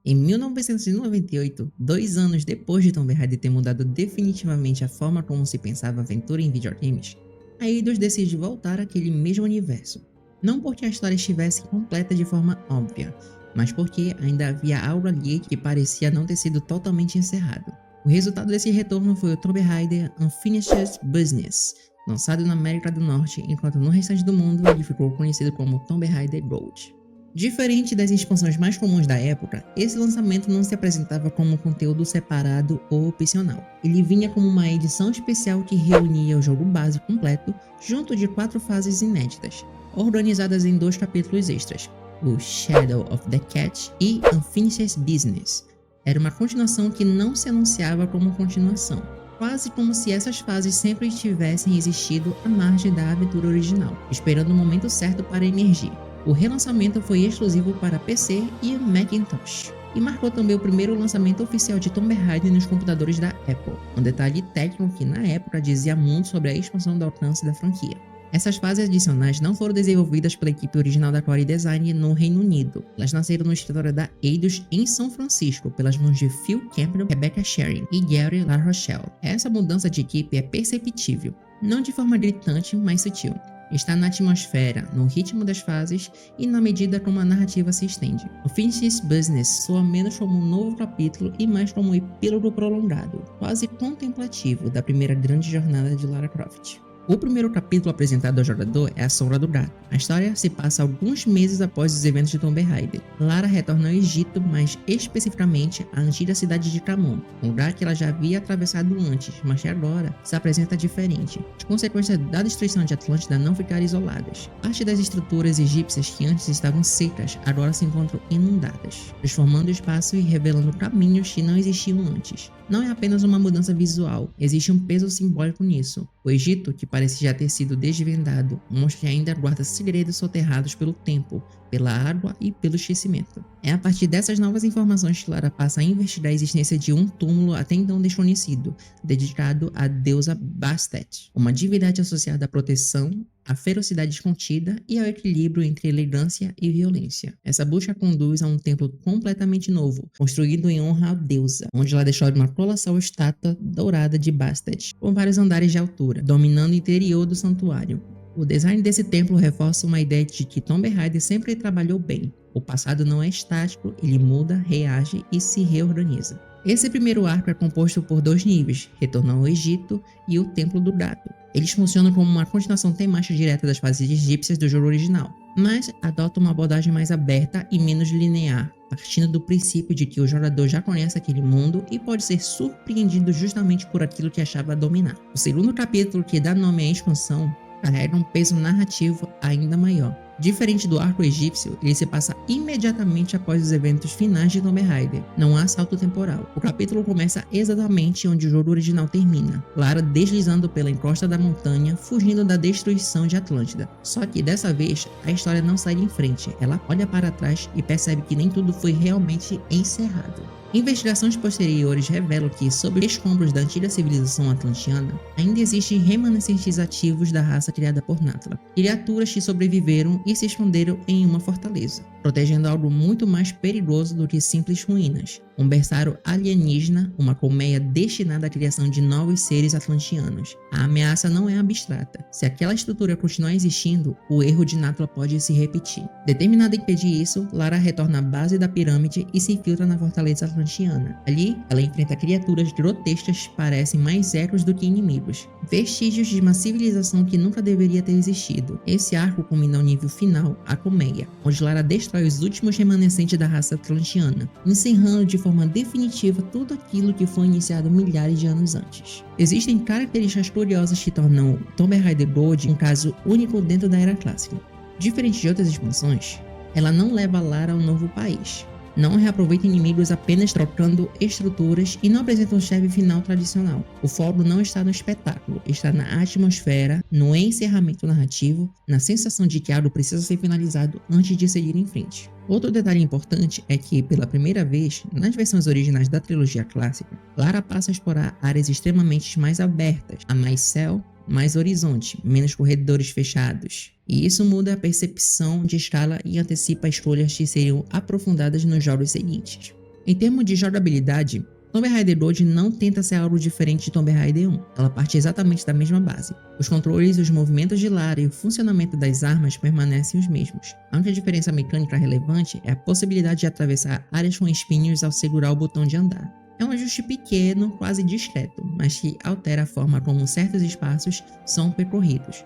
Em 1998, 2 anos depois de Tomb Raider ter mudado definitivamente a forma como se pensava aventura em videogames, a Eidos decide voltar àquele mesmo universo. Não porque a história estivesse completa de forma óbvia, mas porque ainda havia algo ali que parecia não ter sido totalmente encerrado. O resultado desse retorno foi o Tomb Raider Unfinished Business, lançado na América do Norte, enquanto no restante do mundo ele ficou conhecido como Tomb Raider Gold. Diferente das expansões mais comuns da época, esse lançamento não se apresentava como um conteúdo separado ou opcional. Ele vinha como uma edição especial que reunia o jogo base completo junto de 4 fases inéditas, organizadas em 2 capítulos extras, o Shadow of the Cat e Unfinished Business. Era uma continuação que não se anunciava como continuação, quase como se essas fases sempre tivessem existido à margem da aventura original, esperando o momento certo para emergir. O relançamento foi exclusivo para PC e Macintosh, e marcou também o primeiro lançamento oficial de Tomb Raider nos computadores da Apple, um detalhe técnico que na época dizia muito sobre a expansão do alcance da franquia. Essas fases adicionais não foram desenvolvidas pela equipe original da Core Design no Reino Unido. Elas nasceram no escritório da Eidos em São Francisco, pelas mãos de Phil Campbell, Rebecca Sharing e Gary LaRochelle. Essa mudança de equipe é perceptível, não de forma gritante, mas sutil. Está na atmosfera, no ritmo das fases e na medida como a narrativa se estende. O Unfinished Business soa menos como um novo capítulo e mais como um epílogo prolongado, quase contemplativo da primeira grande jornada de Lara Croft. O primeiro capítulo apresentado ao jogador é A Sombra do Gato. A história se passa alguns meses após os eventos de Tomb Raider. Lara retorna ao Egito, mais especificamente à antiga cidade de Camon, um lugar que ela já havia atravessado antes, mas que agora se apresenta diferente. As consequências da destruição de Atlântida não ficaram isoladas. Parte das estruturas egípcias que antes estavam secas agora se encontram inundadas, transformando o espaço e revelando caminhos que não existiam antes. Não é apenas uma mudança visual, existe um peso simbólico nisso. O Egito, que parece já ter sido desvendado, mostra que ainda guarda segredos soterrados pelo tempo, pela água e pelo esquecimento. É a partir dessas novas informações que Lara passa a investigar a existência de um túmulo até então desconhecido, dedicado à deusa Bastet, uma divindade associada à proteção, à ferocidade contida e ao equilíbrio entre elegância e violência. Essa busca conduz a um templo completamente novo, construído em honra à deusa, onde ela deixou uma colossal estátua dourada de Bastet, com vários andares de altura, dominando o interior do santuário. O design desse templo reforça uma ideia de que Tomb Raider sempre trabalhou bem. O passado não é estático, ele muda, reage e se reorganiza. Esse primeiro arco é composto por 2 níveis, Retorno ao Egito e o Templo do Gato. Eles funcionam como uma continuação temática direta das fases egípcias do jogo original, mas adotam uma abordagem mais aberta e menos linear, partindo do princípio de que o jogador já conhece aquele mundo e pode ser surpreendido justamente por aquilo que achava dominar. O segundo capítulo, que dá nome à expansão, carrega um peso narrativo ainda maior. Diferente do arco egípcio, ele se passa imediatamente após os eventos finais de Tomb Raider. Não há salto temporal. O capítulo começa exatamente onde o jogo original termina, Lara deslizando pela encosta da montanha, fugindo da destruição de Atlântida. Só que dessa vez, a história não sai em frente, ela olha para trás e percebe que nem tudo foi realmente encerrado. Investigações posteriores revelam que, sob os escombros da antiga civilização atlantiana, ainda existem remanescentes ativos da raça criada por Natla, criaturas que sobreviveram e se esconderam em uma fortaleza. protegendo algo muito mais perigoso do que simples ruínas. Um berçário alienígena, uma colmeia destinada à criação de novos seres atlantianos. A ameaça não é abstrata. Se aquela estrutura continuar existindo, o erro de Náttula pode se repetir. Determinada a impedir isso, Lara retorna à base da pirâmide e se infiltra na fortaleza atlantiana. Ali, ela enfrenta criaturas grotescas que parecem mais ecos do que inimigos. Vestígios de uma civilização que nunca deveria ter existido. Esse arco culmina ao nível final, a colmeia, onde Lara destrói os últimos remanescentes da raça atlantiana, encerrando de forma definitiva tudo aquilo que foi iniciado milhares de anos antes. Existem características curiosas que tornam Tomb Raider Gold um caso único dentro da era clássica. Diferente de outras expansões, ela não leva Lara a um novo país. Não reaproveita inimigos apenas trocando estruturas e não apresenta um chefe final tradicional. O foco não está no espetáculo, está na atmosfera, no encerramento narrativo, na sensação de que algo precisa ser finalizado antes de seguir em frente. Outro detalhe importante é que, pela primeira vez, nas versões originais da trilogia clássica, Lara passa a explorar áreas extremamente mais abertas, há mais céu, mais horizonte, menos corredores fechados. E isso muda a percepção de escala e antecipa escolhas que seriam aprofundadas nos jogos seguintes. Em termos de jogabilidade, Tomb Raider Gold não tenta ser algo diferente de Tomb Raider 1, ela parte exatamente da mesma base. Os controles, os movimentos de Lara e o funcionamento das armas permanecem os mesmos. A única diferença mecânica relevante é a possibilidade de atravessar áreas com espinhos ao segurar o botão de andar. É um ajuste pequeno, quase discreto, mas que altera a forma como certos espaços são percorridos.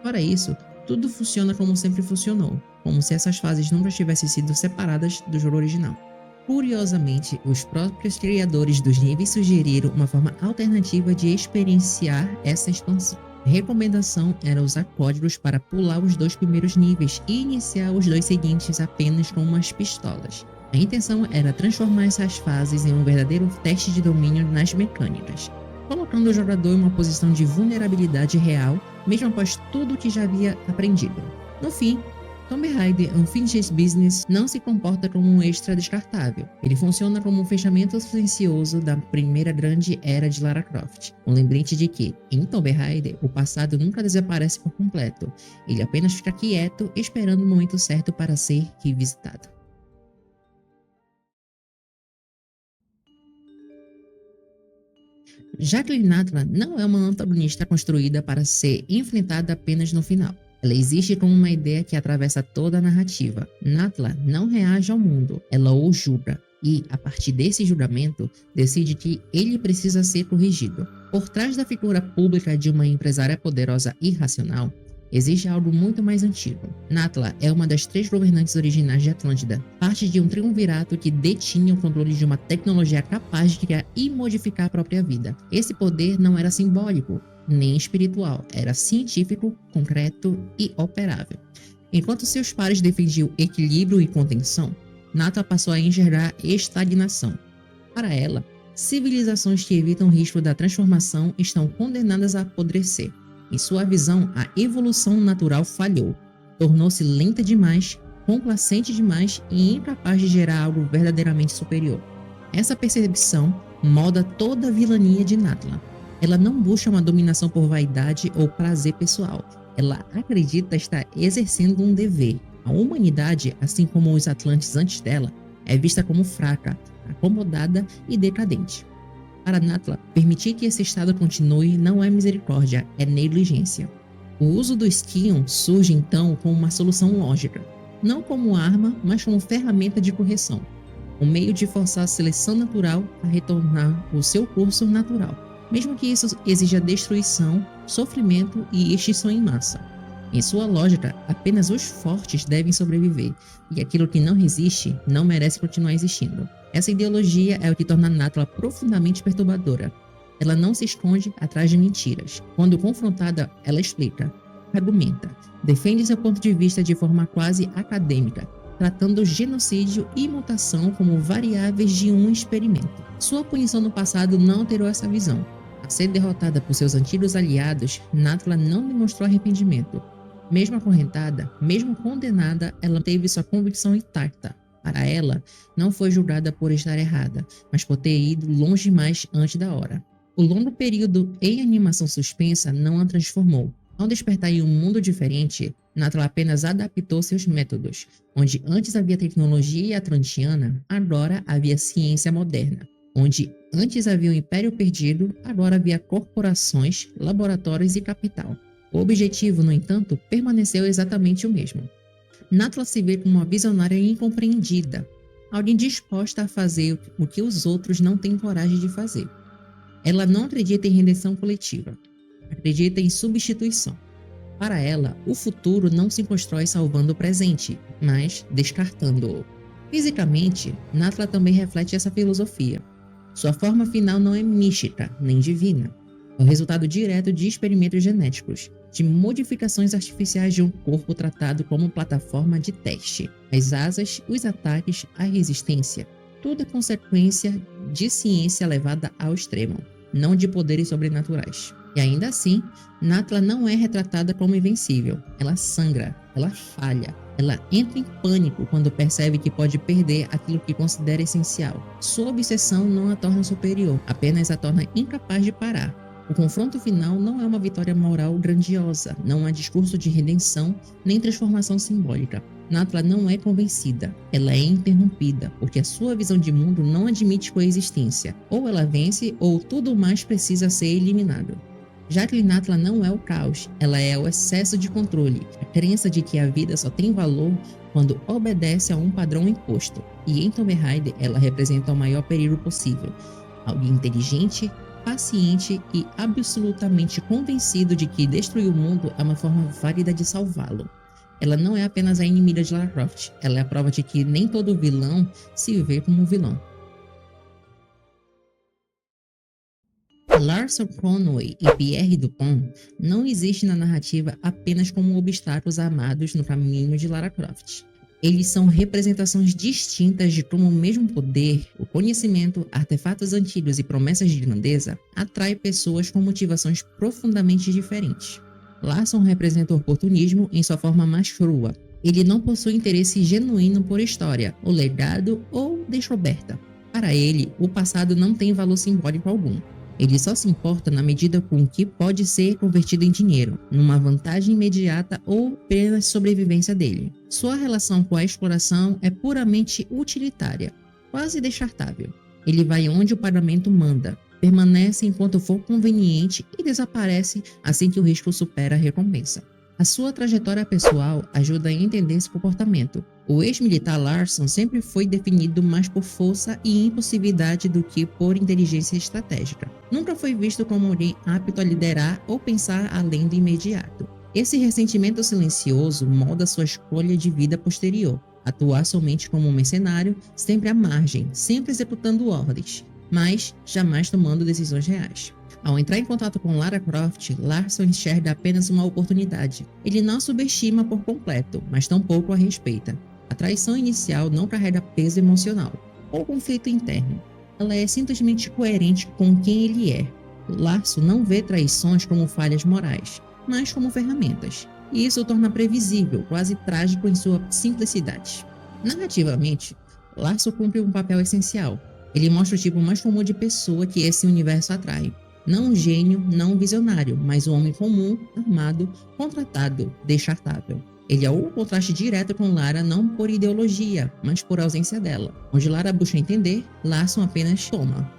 Fora isso, tudo funciona como sempre funcionou, como se essas fases nunca tivessem sido separadas do jogo original. Curiosamente, os próprios criadores dos níveis sugeriram uma forma alternativa de experienciar essa expansão. A recomendação era usar códigos para pular os 2 primeiros níveis e iniciar os 2 seguintes apenas com umas pistolas. A intenção era transformar essas fases em um verdadeiro teste de domínio nas mecânicas, colocando o jogador em uma posição de vulnerabilidade real, mesmo após tudo o que já havia aprendido. No fim, Tomb Raider Unfinished Business não se comporta como um extra descartável. Ele funciona como um fechamento silencioso da primeira grande era de Lara Croft. Um lembrete de que, em Tomb Raider, o passado nunca desaparece por completo. Ele apenas fica quieto, esperando o momento certo para ser revisitado. Jacqueline Náttula não é uma antagonista construída para ser enfrentada apenas no final. Ela existe como uma ideia que atravessa toda a narrativa. Náttula não reage ao mundo, ela o julga e, a partir desse julgamento, decide que ele precisa ser corrigido. Por trás da figura pública de uma empresária poderosa e racional, existe algo muito mais antigo. Náttula é uma das 3 governantes originais de Atlântida, parte de um triunvirato que detinha o controle de uma tecnologia capaz de criar e modificar a própria vida. Esse poder não era simbólico, nem espiritual, era científico, concreto e operável. Enquanto seus pares defendiam equilíbrio e contenção, Náttula passou a enxergar estagnação. Para ela, civilizações que evitam o risco da transformação estão condenadas a apodrecer. Em sua visão, a evolução natural falhou, tornou-se lenta demais, complacente demais e incapaz de gerar algo verdadeiramente superior. Essa percepção molda toda a vilania de Náttula. Ela não busca uma dominação por vaidade ou prazer pessoal. Ela acredita estar exercendo um dever. A humanidade, assim como os Atlantes antes dela, é vista como fraca, acomodada e decadente. Para Náttula, permitir que esse estado continue não é misericórdia, é negligência. O uso do Scion surge então como uma solução lógica, não como arma, mas como ferramenta de correção, um meio de forçar a seleção natural a retornar ao seu curso natural, mesmo que isso exija destruição, sofrimento e extinção em massa. Em sua lógica, apenas os fortes devem sobreviver, e aquilo que não resiste não merece continuar existindo. Essa ideologia é o que torna Náttula profundamente perturbadora. Ela não se esconde atrás de mentiras. Quando confrontada, ela explica, argumenta, defende seu ponto de vista de forma quase acadêmica, tratando genocídio e mutação como variáveis de um experimento. Sua punição no passado não alterou essa visão. A ser derrotada por seus antigos aliados, Náttula não demonstrou arrependimento. Mesmo acorrentada, mesmo condenada, ela teve sua convicção intacta. Para ela, não foi julgada por estar errada, mas por ter ido longe demais antes da hora. O longo período em animação suspensa não a transformou. Ao despertar em um mundo diferente, Natla apenas adaptou seus métodos. Onde antes havia tecnologia atlantiana, agora havia ciência moderna. Onde antes havia um império perdido, agora havia corporações, laboratórios e capital. O objetivo, no entanto, permaneceu exatamente o mesmo. Natla se vê como uma visionária incompreendida, alguém disposta a fazer o que os outros não têm coragem de fazer. Ela não acredita em redenção coletiva, acredita em substituição. Para ela, o futuro não se constrói salvando o presente, mas descartando-o. Fisicamente, Natla também reflete essa filosofia. Sua forma final não é mística nem divina. É o resultado direto de experimentos genéticos, de modificações artificiais de um corpo tratado como plataforma de teste. As asas, os ataques, a resistência, tudo é consequência de ciência levada ao extremo, não de poderes sobrenaturais. E ainda assim, Natla não é retratada como invencível. Ela sangra, ela falha, ela entra em pânico quando percebe que pode perder aquilo que considera essencial. Sua obsessão não a torna superior, apenas a torna incapaz de parar. O confronto final não é uma vitória moral grandiosa, não há discurso de redenção nem transformação simbólica. Natla não é convencida, ela é interrompida, porque a sua visão de mundo não admite coexistência. Ou ela vence, ou tudo mais precisa ser eliminado. Jacqueline Natla não é o caos, ela é o excesso de controle, a crença de que a vida só tem valor quando obedece a um padrão imposto. E em Tomb Raider, ela representa o maior perigo possível. Alguém inteligente, paciente e absolutamente convencido de que destruir o mundo é uma forma válida de salvá-lo. Ela não é apenas a inimiga de Lara Croft, ela é a prova de que nem todo vilão se vê como um vilão. Larson Conway e Pierre Dupont não existem na narrativa apenas como obstáculos armados no caminho de Lara Croft. Eles são representações distintas de como o mesmo poder, o conhecimento, artefatos antigos e promessas de grandeza atrai pessoas com motivações profundamente diferentes. Larson representa o oportunismo em sua forma mais crua. Ele não possui interesse genuíno por história, o legado ou descoberta. Para ele, o passado não tem valor simbólico algum. Ele só se importa na medida com que pode ser convertido em dinheiro, numa vantagem imediata ou pela sobrevivência dele. Sua relação com a exploração é puramente utilitária, quase descartável. Ele vai onde o pagamento manda, permanece enquanto for conveniente e desaparece assim que o risco supera a recompensa. A sua trajetória pessoal ajuda a entender esse comportamento. O ex-militar Larson sempre foi definido mais por força e impulsividade do que por inteligência estratégica. Nunca foi visto como alguém apto a liderar ou pensar além do imediato. Esse ressentimento silencioso molda sua escolha de vida posterior. Atuar somente como um mercenário, sempre à margem, sempre executando ordens, mas jamais tomando decisões reais. Ao entrar em contato com Lara Croft, Larson enxerga apenas uma oportunidade. Ele não a subestima por completo, mas tampouco a respeita. A traição inicial não carrega peso emocional ou conflito interno. Ela é simplesmente coerente com quem ele é. Larson não vê traições como falhas morais, mas como ferramentas. E isso o torna previsível, quase trágico em sua simplicidade. Narrativamente, Larson cumpre um papel essencial. Ele mostra o tipo mais comum de pessoa que esse universo atrai. Não um gênio, não um visionário, mas um homem comum, armado, contratado, descartável. Ele é o contraste direto com Lara não por ideologia, mas por ausência dela. Onde Lara busca entender, Larson apenas toma.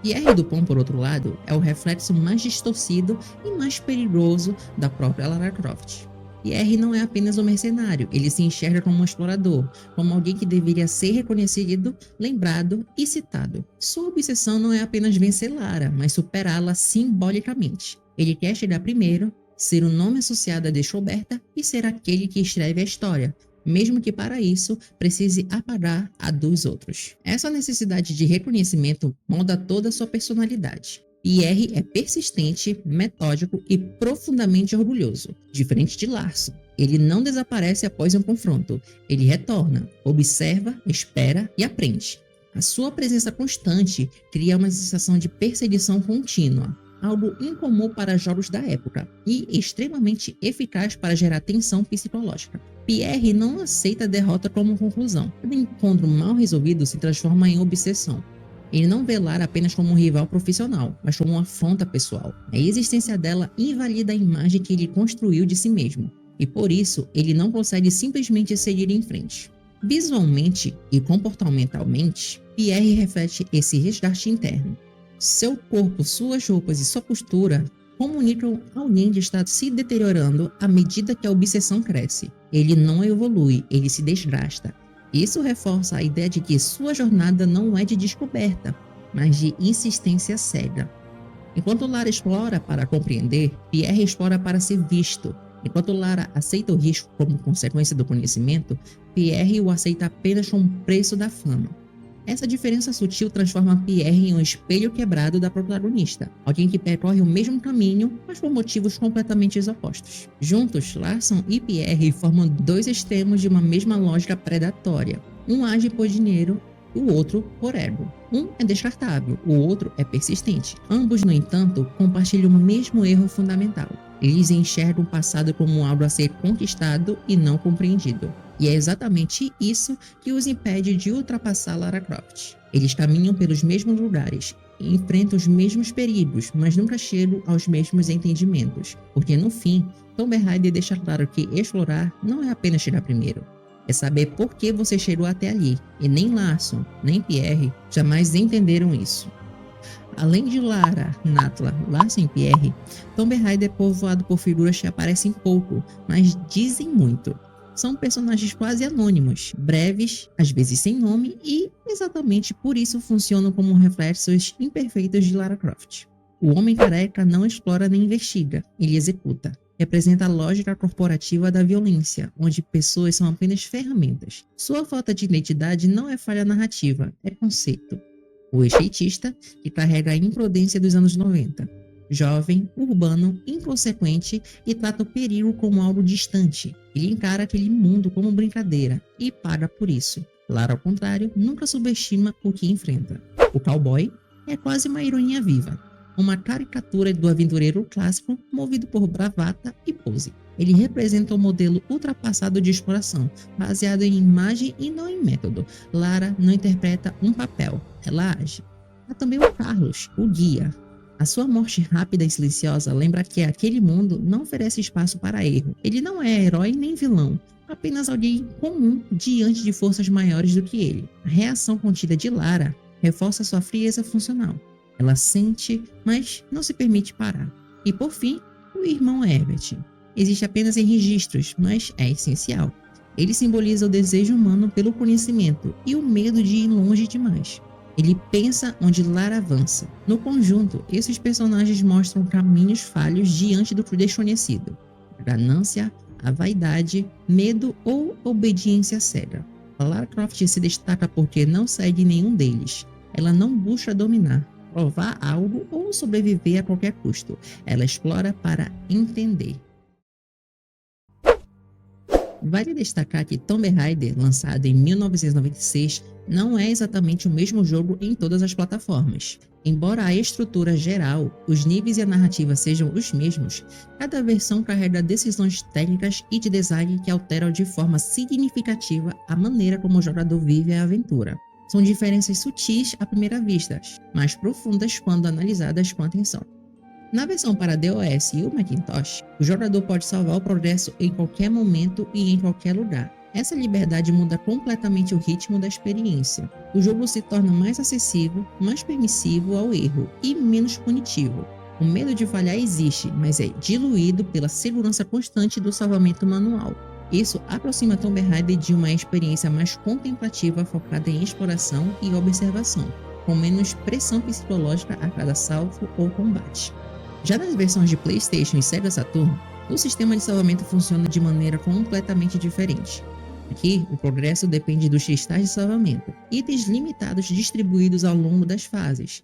Pierre Dupont, por outro lado, é o reflexo mais distorcido e mais perigoso da própria Lara Croft. Pierre não é apenas um mercenário, ele se enxerga como um explorador, como alguém que deveria ser reconhecido, lembrado e citado. Sua obsessão não é apenas vencer Lara, mas superá-la simbolicamente. Ele quer chegar primeiro, ser o nome associado à descoberta e ser aquele que escreve a história, mesmo que para isso precise apagar a dos outros. Essa necessidade de reconhecimento molda toda a sua personalidade. Pierre é persistente, metódico e profundamente orgulhoso. Diferente de Larson, ele não desaparece após um confronto. Ele retorna, observa, espera e aprende. A sua presença constante cria uma sensação de perseguição contínua, algo incomum para jogos da época e extremamente eficaz para gerar tensão psicológica. Pierre não aceita a derrota como conclusão. Cada encontro mal resolvido se transforma em obsessão. Ele não vê Lara apenas como um rival profissional, mas como uma afronta pessoal. A existência dela invalida a imagem que ele construiu de si mesmo, e por isso ele não consegue simplesmente seguir em frente. Visualmente e comportamentalmente, Pierre reflete esse resgate interno. Seu corpo, suas roupas e sua postura comunicam alguém que está se deteriorando à medida que a obsessão cresce. Ele não evolui, ele se desgasta. Isso reforça a ideia de que sua jornada não é de descoberta, mas de insistência cega. Enquanto Lara explora para compreender, Pierre explora para ser visto. Enquanto Lara aceita o risco como consequência do conhecimento, Pierre o aceita apenas como preço da fama. Essa diferença sutil transforma Pierre em um espelho quebrado da protagonista, alguém que percorre o mesmo caminho, mas por motivos completamente opostos. Juntos, Larson e Pierre formam dois extremos de uma mesma lógica predatória. Um age por dinheiro, o outro por ego. Um é descartável, o outro é persistente. Ambos, no entanto, compartilham o mesmo erro fundamental. Eles enxergam o passado como algo a ser conquistado e não compreendido. E é exatamente isso que os impede de ultrapassar Lara Croft. Eles caminham pelos mesmos lugares, enfrentam os mesmos perigos, mas nunca chegam aos mesmos entendimentos. Porque no fim, Tomb Raider deixa claro que explorar não é apenas chegar primeiro. É saber por que você chegou até ali, e nem Larson, nem Pierre jamais entenderam isso. Além de Lara, Natla, Larson e Pierre, Tomb Raider é povoado por figuras que aparecem pouco, mas dizem muito. São personagens quase anônimos, breves, às vezes sem nome e, exatamente por isso, funcionam como reflexos imperfeitos de Lara Croft. O Homem Careca não explora nem investiga, ele executa. Representa a lógica corporativa da violência, onde pessoas são apenas ferramentas. Sua falta de identidade não é falha narrativa, é conceito. O skatista, que carrega a imprudência dos anos 90. Jovem, urbano, inconsequente e trata o perigo como algo distante. Ele encara aquele mundo como brincadeira e paga por isso. Lara, ao contrário, nunca subestima o que enfrenta. O cowboy é quase uma ironia viva. Uma caricatura do aventureiro clássico movido por bravata e pose. Ele representa um modelo ultrapassado de exploração, baseado em imagem e não em método. Lara não interpreta um papel, ela age. Há também o Carlos, o guia. A sua morte rápida e silenciosa lembra que aquele mundo não oferece espaço para erro. Ele não é herói nem vilão, apenas alguém comum diante de forças maiores do que ele. A reação contida de Lara reforça sua frieza funcional. Ela sente, mas não se permite parar. E por fim, o irmão Herbert. Existe apenas em registros, mas é essencial. Ele simboliza o desejo humano pelo conhecimento e o medo de ir longe demais. Ele pensa onde Lara avança. No conjunto, esses personagens mostram caminhos falhos diante do desconhecido. A ganância, a vaidade, medo ou obediência cega. A Lara Croft se destaca porque não segue nenhum deles. Ela não busca dominar, provar algo ou sobreviver a qualquer custo. Ela explora para entender. Vale destacar que Tomb Raider, lançado em 1996, não é exatamente o mesmo jogo em todas as plataformas. Embora a estrutura geral, os níveis e a narrativa sejam os mesmos, cada versão carrega decisões técnicas e de design que alteram de forma significativa a maneira como o jogador vive a aventura. São diferenças sutis à primeira vista, mas profundas quando analisadas com atenção. Na versão para DOS e o Macintosh, o jogador pode salvar o progresso em qualquer momento e em qualquer lugar. Essa liberdade muda completamente o ritmo da experiência. O jogo se torna mais acessível, mais permissivo ao erro e menos punitivo. O medo de falhar existe, mas é diluído pela segurança constante do salvamento manual. Isso aproxima Tomb Raider de uma experiência mais contemplativa focada em exploração e observação, com menos pressão psicológica a cada salvo ou combate. Já nas versões de PlayStation e Sega Saturn, o sistema de salvamento funciona de maneira completamente diferente. Aqui, o progresso depende dos cristais de salvamento, itens limitados distribuídos ao longo das fases.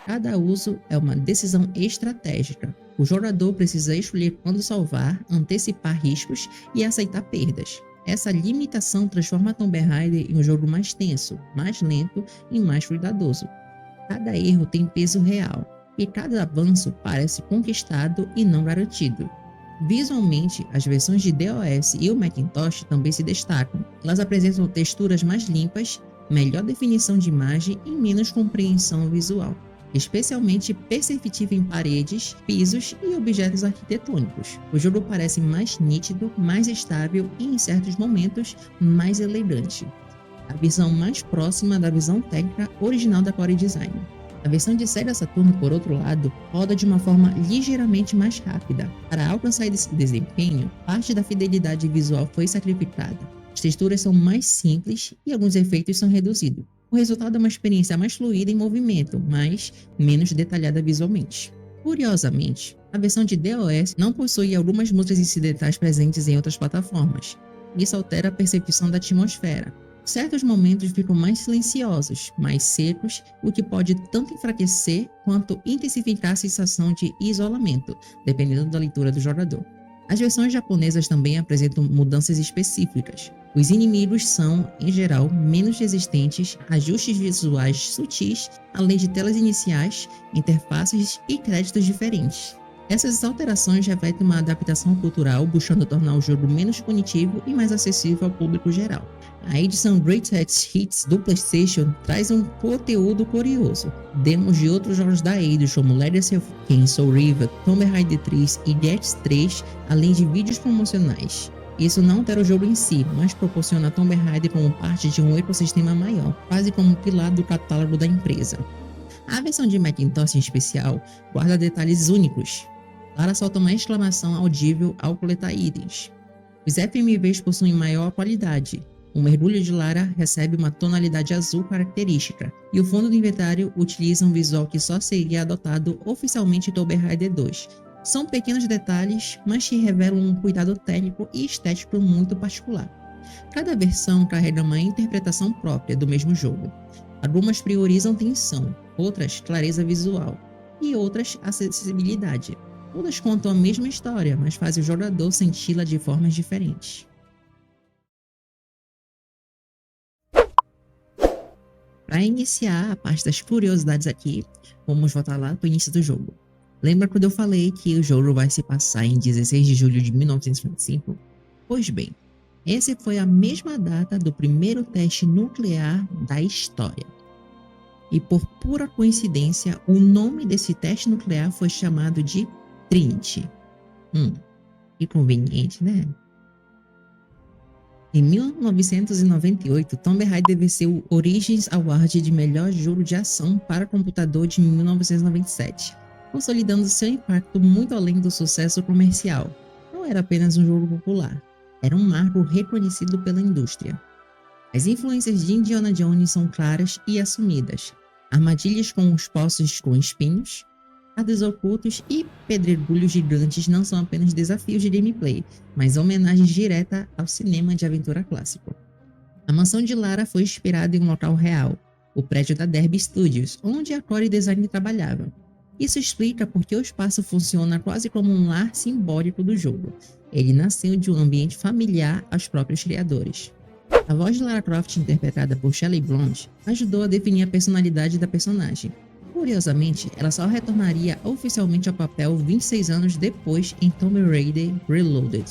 Cada uso é uma decisão estratégica. O jogador precisa escolher quando salvar, antecipar riscos e aceitar perdas. Essa limitação transforma Tomb Raider em um jogo mais tenso, mais lento e mais cuidadoso. Cada erro tem peso real, e cada avanço parece conquistado e não garantido. Visualmente, as versões de DOS e o Macintosh também se destacam. Elas apresentam texturas mais limpas, melhor definição de imagem e menos compreensão visual, especialmente perceptível em paredes, pisos e objetos arquitetônicos. O jogo parece mais nítido, mais estável e, em certos momentos, mais elegante. A visão mais próxima da visão técnica original da Core Design. A versão de Sega Saturn, por outro lado, roda de uma forma ligeiramente mais rápida. Para alcançar esse desempenho, parte da fidelidade visual foi sacrificada. As texturas são mais simples e alguns efeitos são reduzidos. O resultado é uma experiência mais fluida em movimento, mas menos detalhada visualmente. Curiosamente, a versão de DOS não possui algumas músicas incidentais presentes em outras plataformas. Isso altera a percepção da atmosfera. Certos momentos ficam mais silenciosos, mais secos, o que pode tanto enfraquecer quanto intensificar a sensação de isolamento, dependendo da leitura do jogador. As versões japonesas também apresentam mudanças específicas. Os inimigos são, em geral, menos resistentes, ajustes visuais sutis, além de telas iniciais, interfaces e créditos diferentes. Essas alterações refletem uma adaptação cultural, buscando tornar o jogo menos punitivo e mais acessível ao público geral. A edição Greatest Hits do PlayStation traz um conteúdo curioso. Demos de outros jogos da Eidos, como Legacy of Kain, Soul River, Tomb Raider 3 e Gex 3, além de vídeos promocionais. Isso não altera o jogo em si, mas proporciona a Tomb Raider como parte de um ecossistema maior, quase como um pilar do catálogo da empresa. A versão de Macintosh em especial guarda detalhes únicos. Lara solta uma exclamação audível ao coletar itens. Os FMVs possuem maior qualidade. O mergulho de Lara recebe uma tonalidade azul característica, e o fundo do inventário utiliza um visual que só seria adotado oficialmente em Tomb Raider 2. São pequenos detalhes, mas que revelam um cuidado técnico e estético muito particular. Cada versão carrega uma interpretação própria do mesmo jogo. Algumas priorizam tensão, outras clareza visual, e outras acessibilidade. Todas contam a mesma história, mas fazem o jogador senti-la de formas diferentes. Para iniciar a parte das curiosidades aqui, vamos voltar lá para o início do jogo. Lembra quando eu falei que o jogo vai se passar em 16 de julho de 1925? Pois bem, essa foi a mesma data do primeiro teste nuclear da história. E por pura coincidência, o nome desse teste nuclear foi chamado de Trinity. Que conveniente, né? Em 1998, Tomb Raider venceu o Origins Award de melhor jogo de ação para computador de 1997, consolidando seu impacto muito além do sucesso comercial. Não era apenas um jogo popular, era um marco reconhecido pela indústria. As influências de Indiana Jones são claras e assumidas. Armadilhas com os poços com espinhos, dados ocultos e pedregulhos gigantes não são apenas desafios de gameplay, mas homenagens diretas ao cinema de aventura clássico. A mansão de Lara foi inspirada em um local real, o prédio da Derby Studios, onde a Core Design trabalhava. Isso explica porque o espaço funciona quase como um lar simbólico do jogo. Ele nasceu de um ambiente familiar aos próprios criadores. A voz de Lara Croft, interpretada por Shelley Blond, ajudou a definir a personalidade da personagem. Curiosamente, ela só retornaria oficialmente ao papel 26 anos depois em Tomb Raider Reloaded.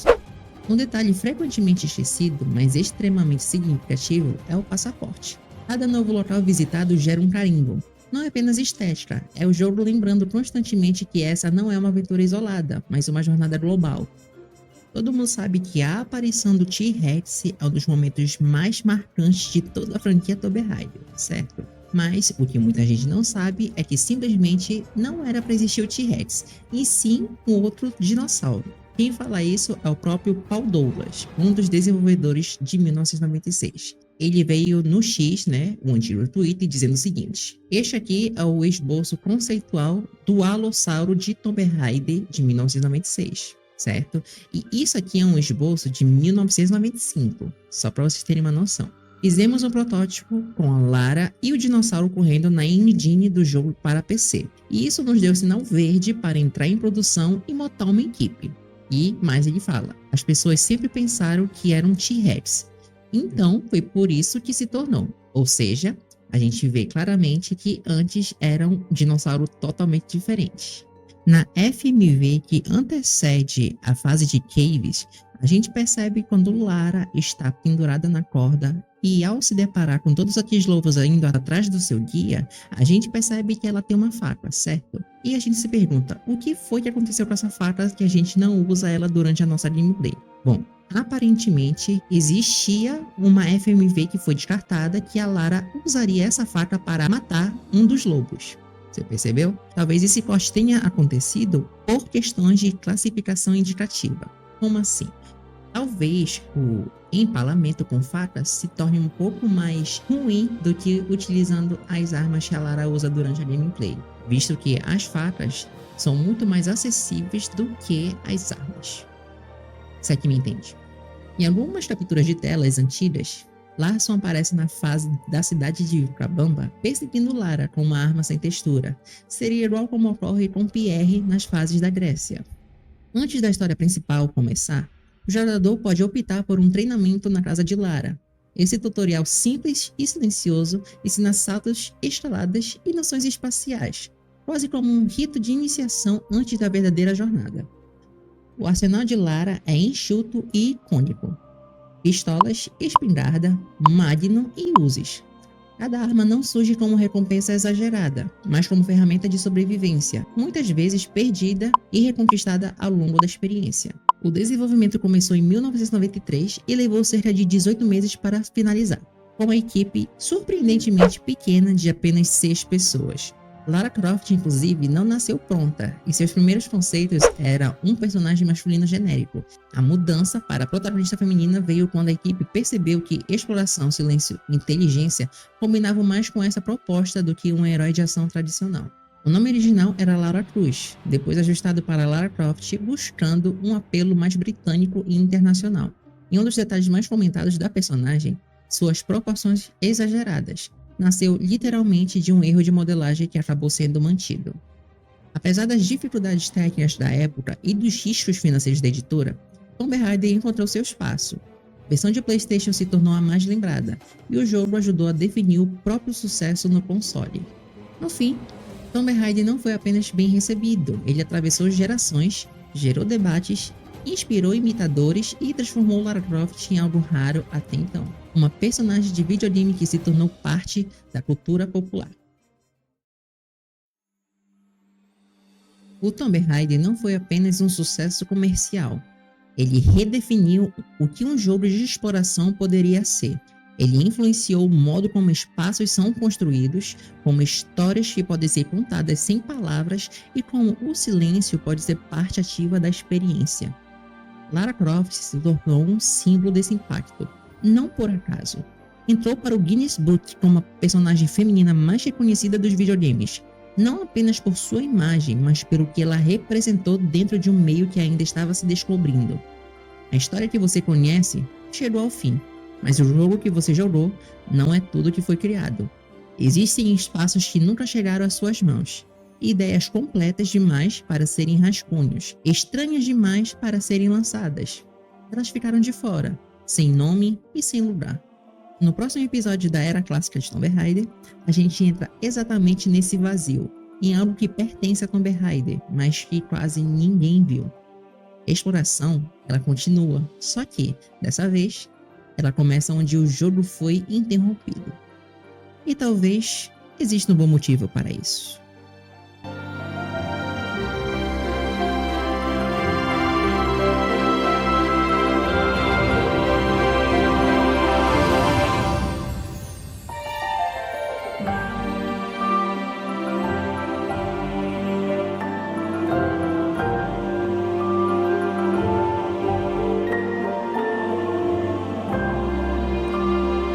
Um detalhe frequentemente esquecido, mas extremamente significativo, é o passaporte. Cada novo local visitado gera um carimbo. Não é apenas estética, é o jogo lembrando constantemente que essa não é uma aventura isolada, mas uma jornada global. Todo mundo sabe que a aparição do T-Rex é um dos momentos mais marcantes de toda a franquia Tomb Raider, certo? Mas o que muita gente não sabe é que simplesmente não era para existir o T-Rex, e sim um outro dinossauro. Quem fala isso é o próprio Paul Douglas, um dos desenvolvedores de 1996. Ele veio no X, o antigo Twitter, dizendo o seguinte: este aqui é o esboço conceitual do Alossauro de Tomb Raider de 1996, certo? E isso aqui é um esboço de 1995, só para vocês terem uma noção. Fizemos um protótipo com a Lara e o dinossauro correndo na engine do jogo para PC. E isso nos deu sinal verde para entrar em produção e montar uma equipe. E mais ele fala: as pessoas sempre pensaram que era um T-Rex. Então foi por isso que se tornou. Ou seja, a gente vê claramente que antes era um dinossauro totalmente diferente. Na FMV que antecede a fase de Caves, a gente percebe quando Lara está pendurada na corda E ao se deparar com todos aqueles lobos indo atrás do seu guia, a gente percebe que ela tem uma faca, certo? E a gente se pergunta, o que foi que aconteceu com essa faca que a gente não usa ela durante a nossa gameplay? Bom, aparentemente existia uma FMV que foi descartada que a Lara usaria essa faca para matar um dos lobos. Você percebeu? Talvez esse corte tenha acontecido por questões de classificação indicativa. Como assim? Talvez o empalamento com facas se torne um pouco mais ruim do que utilizando as armas que a Lara usa durante a gameplay, visto que as facas são muito mais acessíveis do que as armas. Você aqui me entende? Em algumas capturas de telas antigas, Larson aparece na fase da cidade de Vilcabamba perseguindo Lara com uma arma sem textura. Seria igual como ocorre com Pierre nas fases da Grécia. Antes da história principal começar, o jogador pode optar por um treinamento na casa de Lara. Esse tutorial simples e silencioso ensina saltos, escaladas e noções espaciais, quase como um rito de iniciação antes da verdadeira jornada. O arsenal de Lara é enxuto e icônico. Pistolas, espingarda, magnum e uses. Cada arma não surge como recompensa exagerada, mas como ferramenta de sobrevivência, muitas vezes perdida e reconquistada ao longo da experiência. O desenvolvimento começou em 1993 e levou cerca de 18 meses para finalizar, com uma equipe surpreendentemente pequena de apenas 6 pessoas. Lara Croft, inclusive, não nasceu pronta, e seus primeiros conceitos eram um personagem masculino genérico. A mudança para a protagonista feminina veio quando a equipe percebeu que exploração, silêncio e inteligência combinavam mais com essa proposta do que um herói de ação tradicional. O nome original era Lara Cruz, depois ajustado para Lara Croft, buscando um apelo mais britânico e internacional. E um dos detalhes mais comentados da personagem, suas proporções exageradas. Nasceu literalmente de um erro de modelagem que acabou sendo mantido. Apesar das dificuldades técnicas da época e dos riscos financeiros da editora, Tomb Raider encontrou seu espaço. A versão de PlayStation se tornou a mais lembrada, e o jogo ajudou a definir o próprio sucesso no console. No fim, Tomb Raider não foi apenas bem recebido, ele atravessou gerações, gerou debates, inspirou imitadores e transformou Lara Croft em algo raro até então. Uma personagem de videogame que se tornou parte da cultura popular. O Tomb Raider não foi apenas um sucesso comercial. Ele redefiniu o que um jogo de exploração poderia ser. Ele influenciou o modo como espaços são construídos, como histórias que podem ser contadas sem palavras e como o silêncio pode ser parte ativa da experiência. Lara Croft se tornou um símbolo desse impacto, não por acaso. Entrou para o Guinness Book como a personagem feminina mais reconhecida dos videogames, não apenas por sua imagem, mas pelo que ela representou dentro de um meio que ainda estava se descobrindo. A história que você conhece chegou ao fim, mas o jogo que você jogou não é tudo que foi criado. Existem espaços que nunca chegaram às suas mãos. Ideias completas demais para serem rascunhos, estranhas demais para serem lançadas. Elas ficaram de fora, sem nome e sem lugar. No próximo episódio da Era Clássica de Tomb Raider, a gente entra exatamente nesse vazio, em algo que pertence a Tomb Raider, mas que quase ninguém viu. A exploração, ela continua, só que, dessa vez, ela começa onde o jogo foi interrompido. E talvez exista um bom motivo para isso.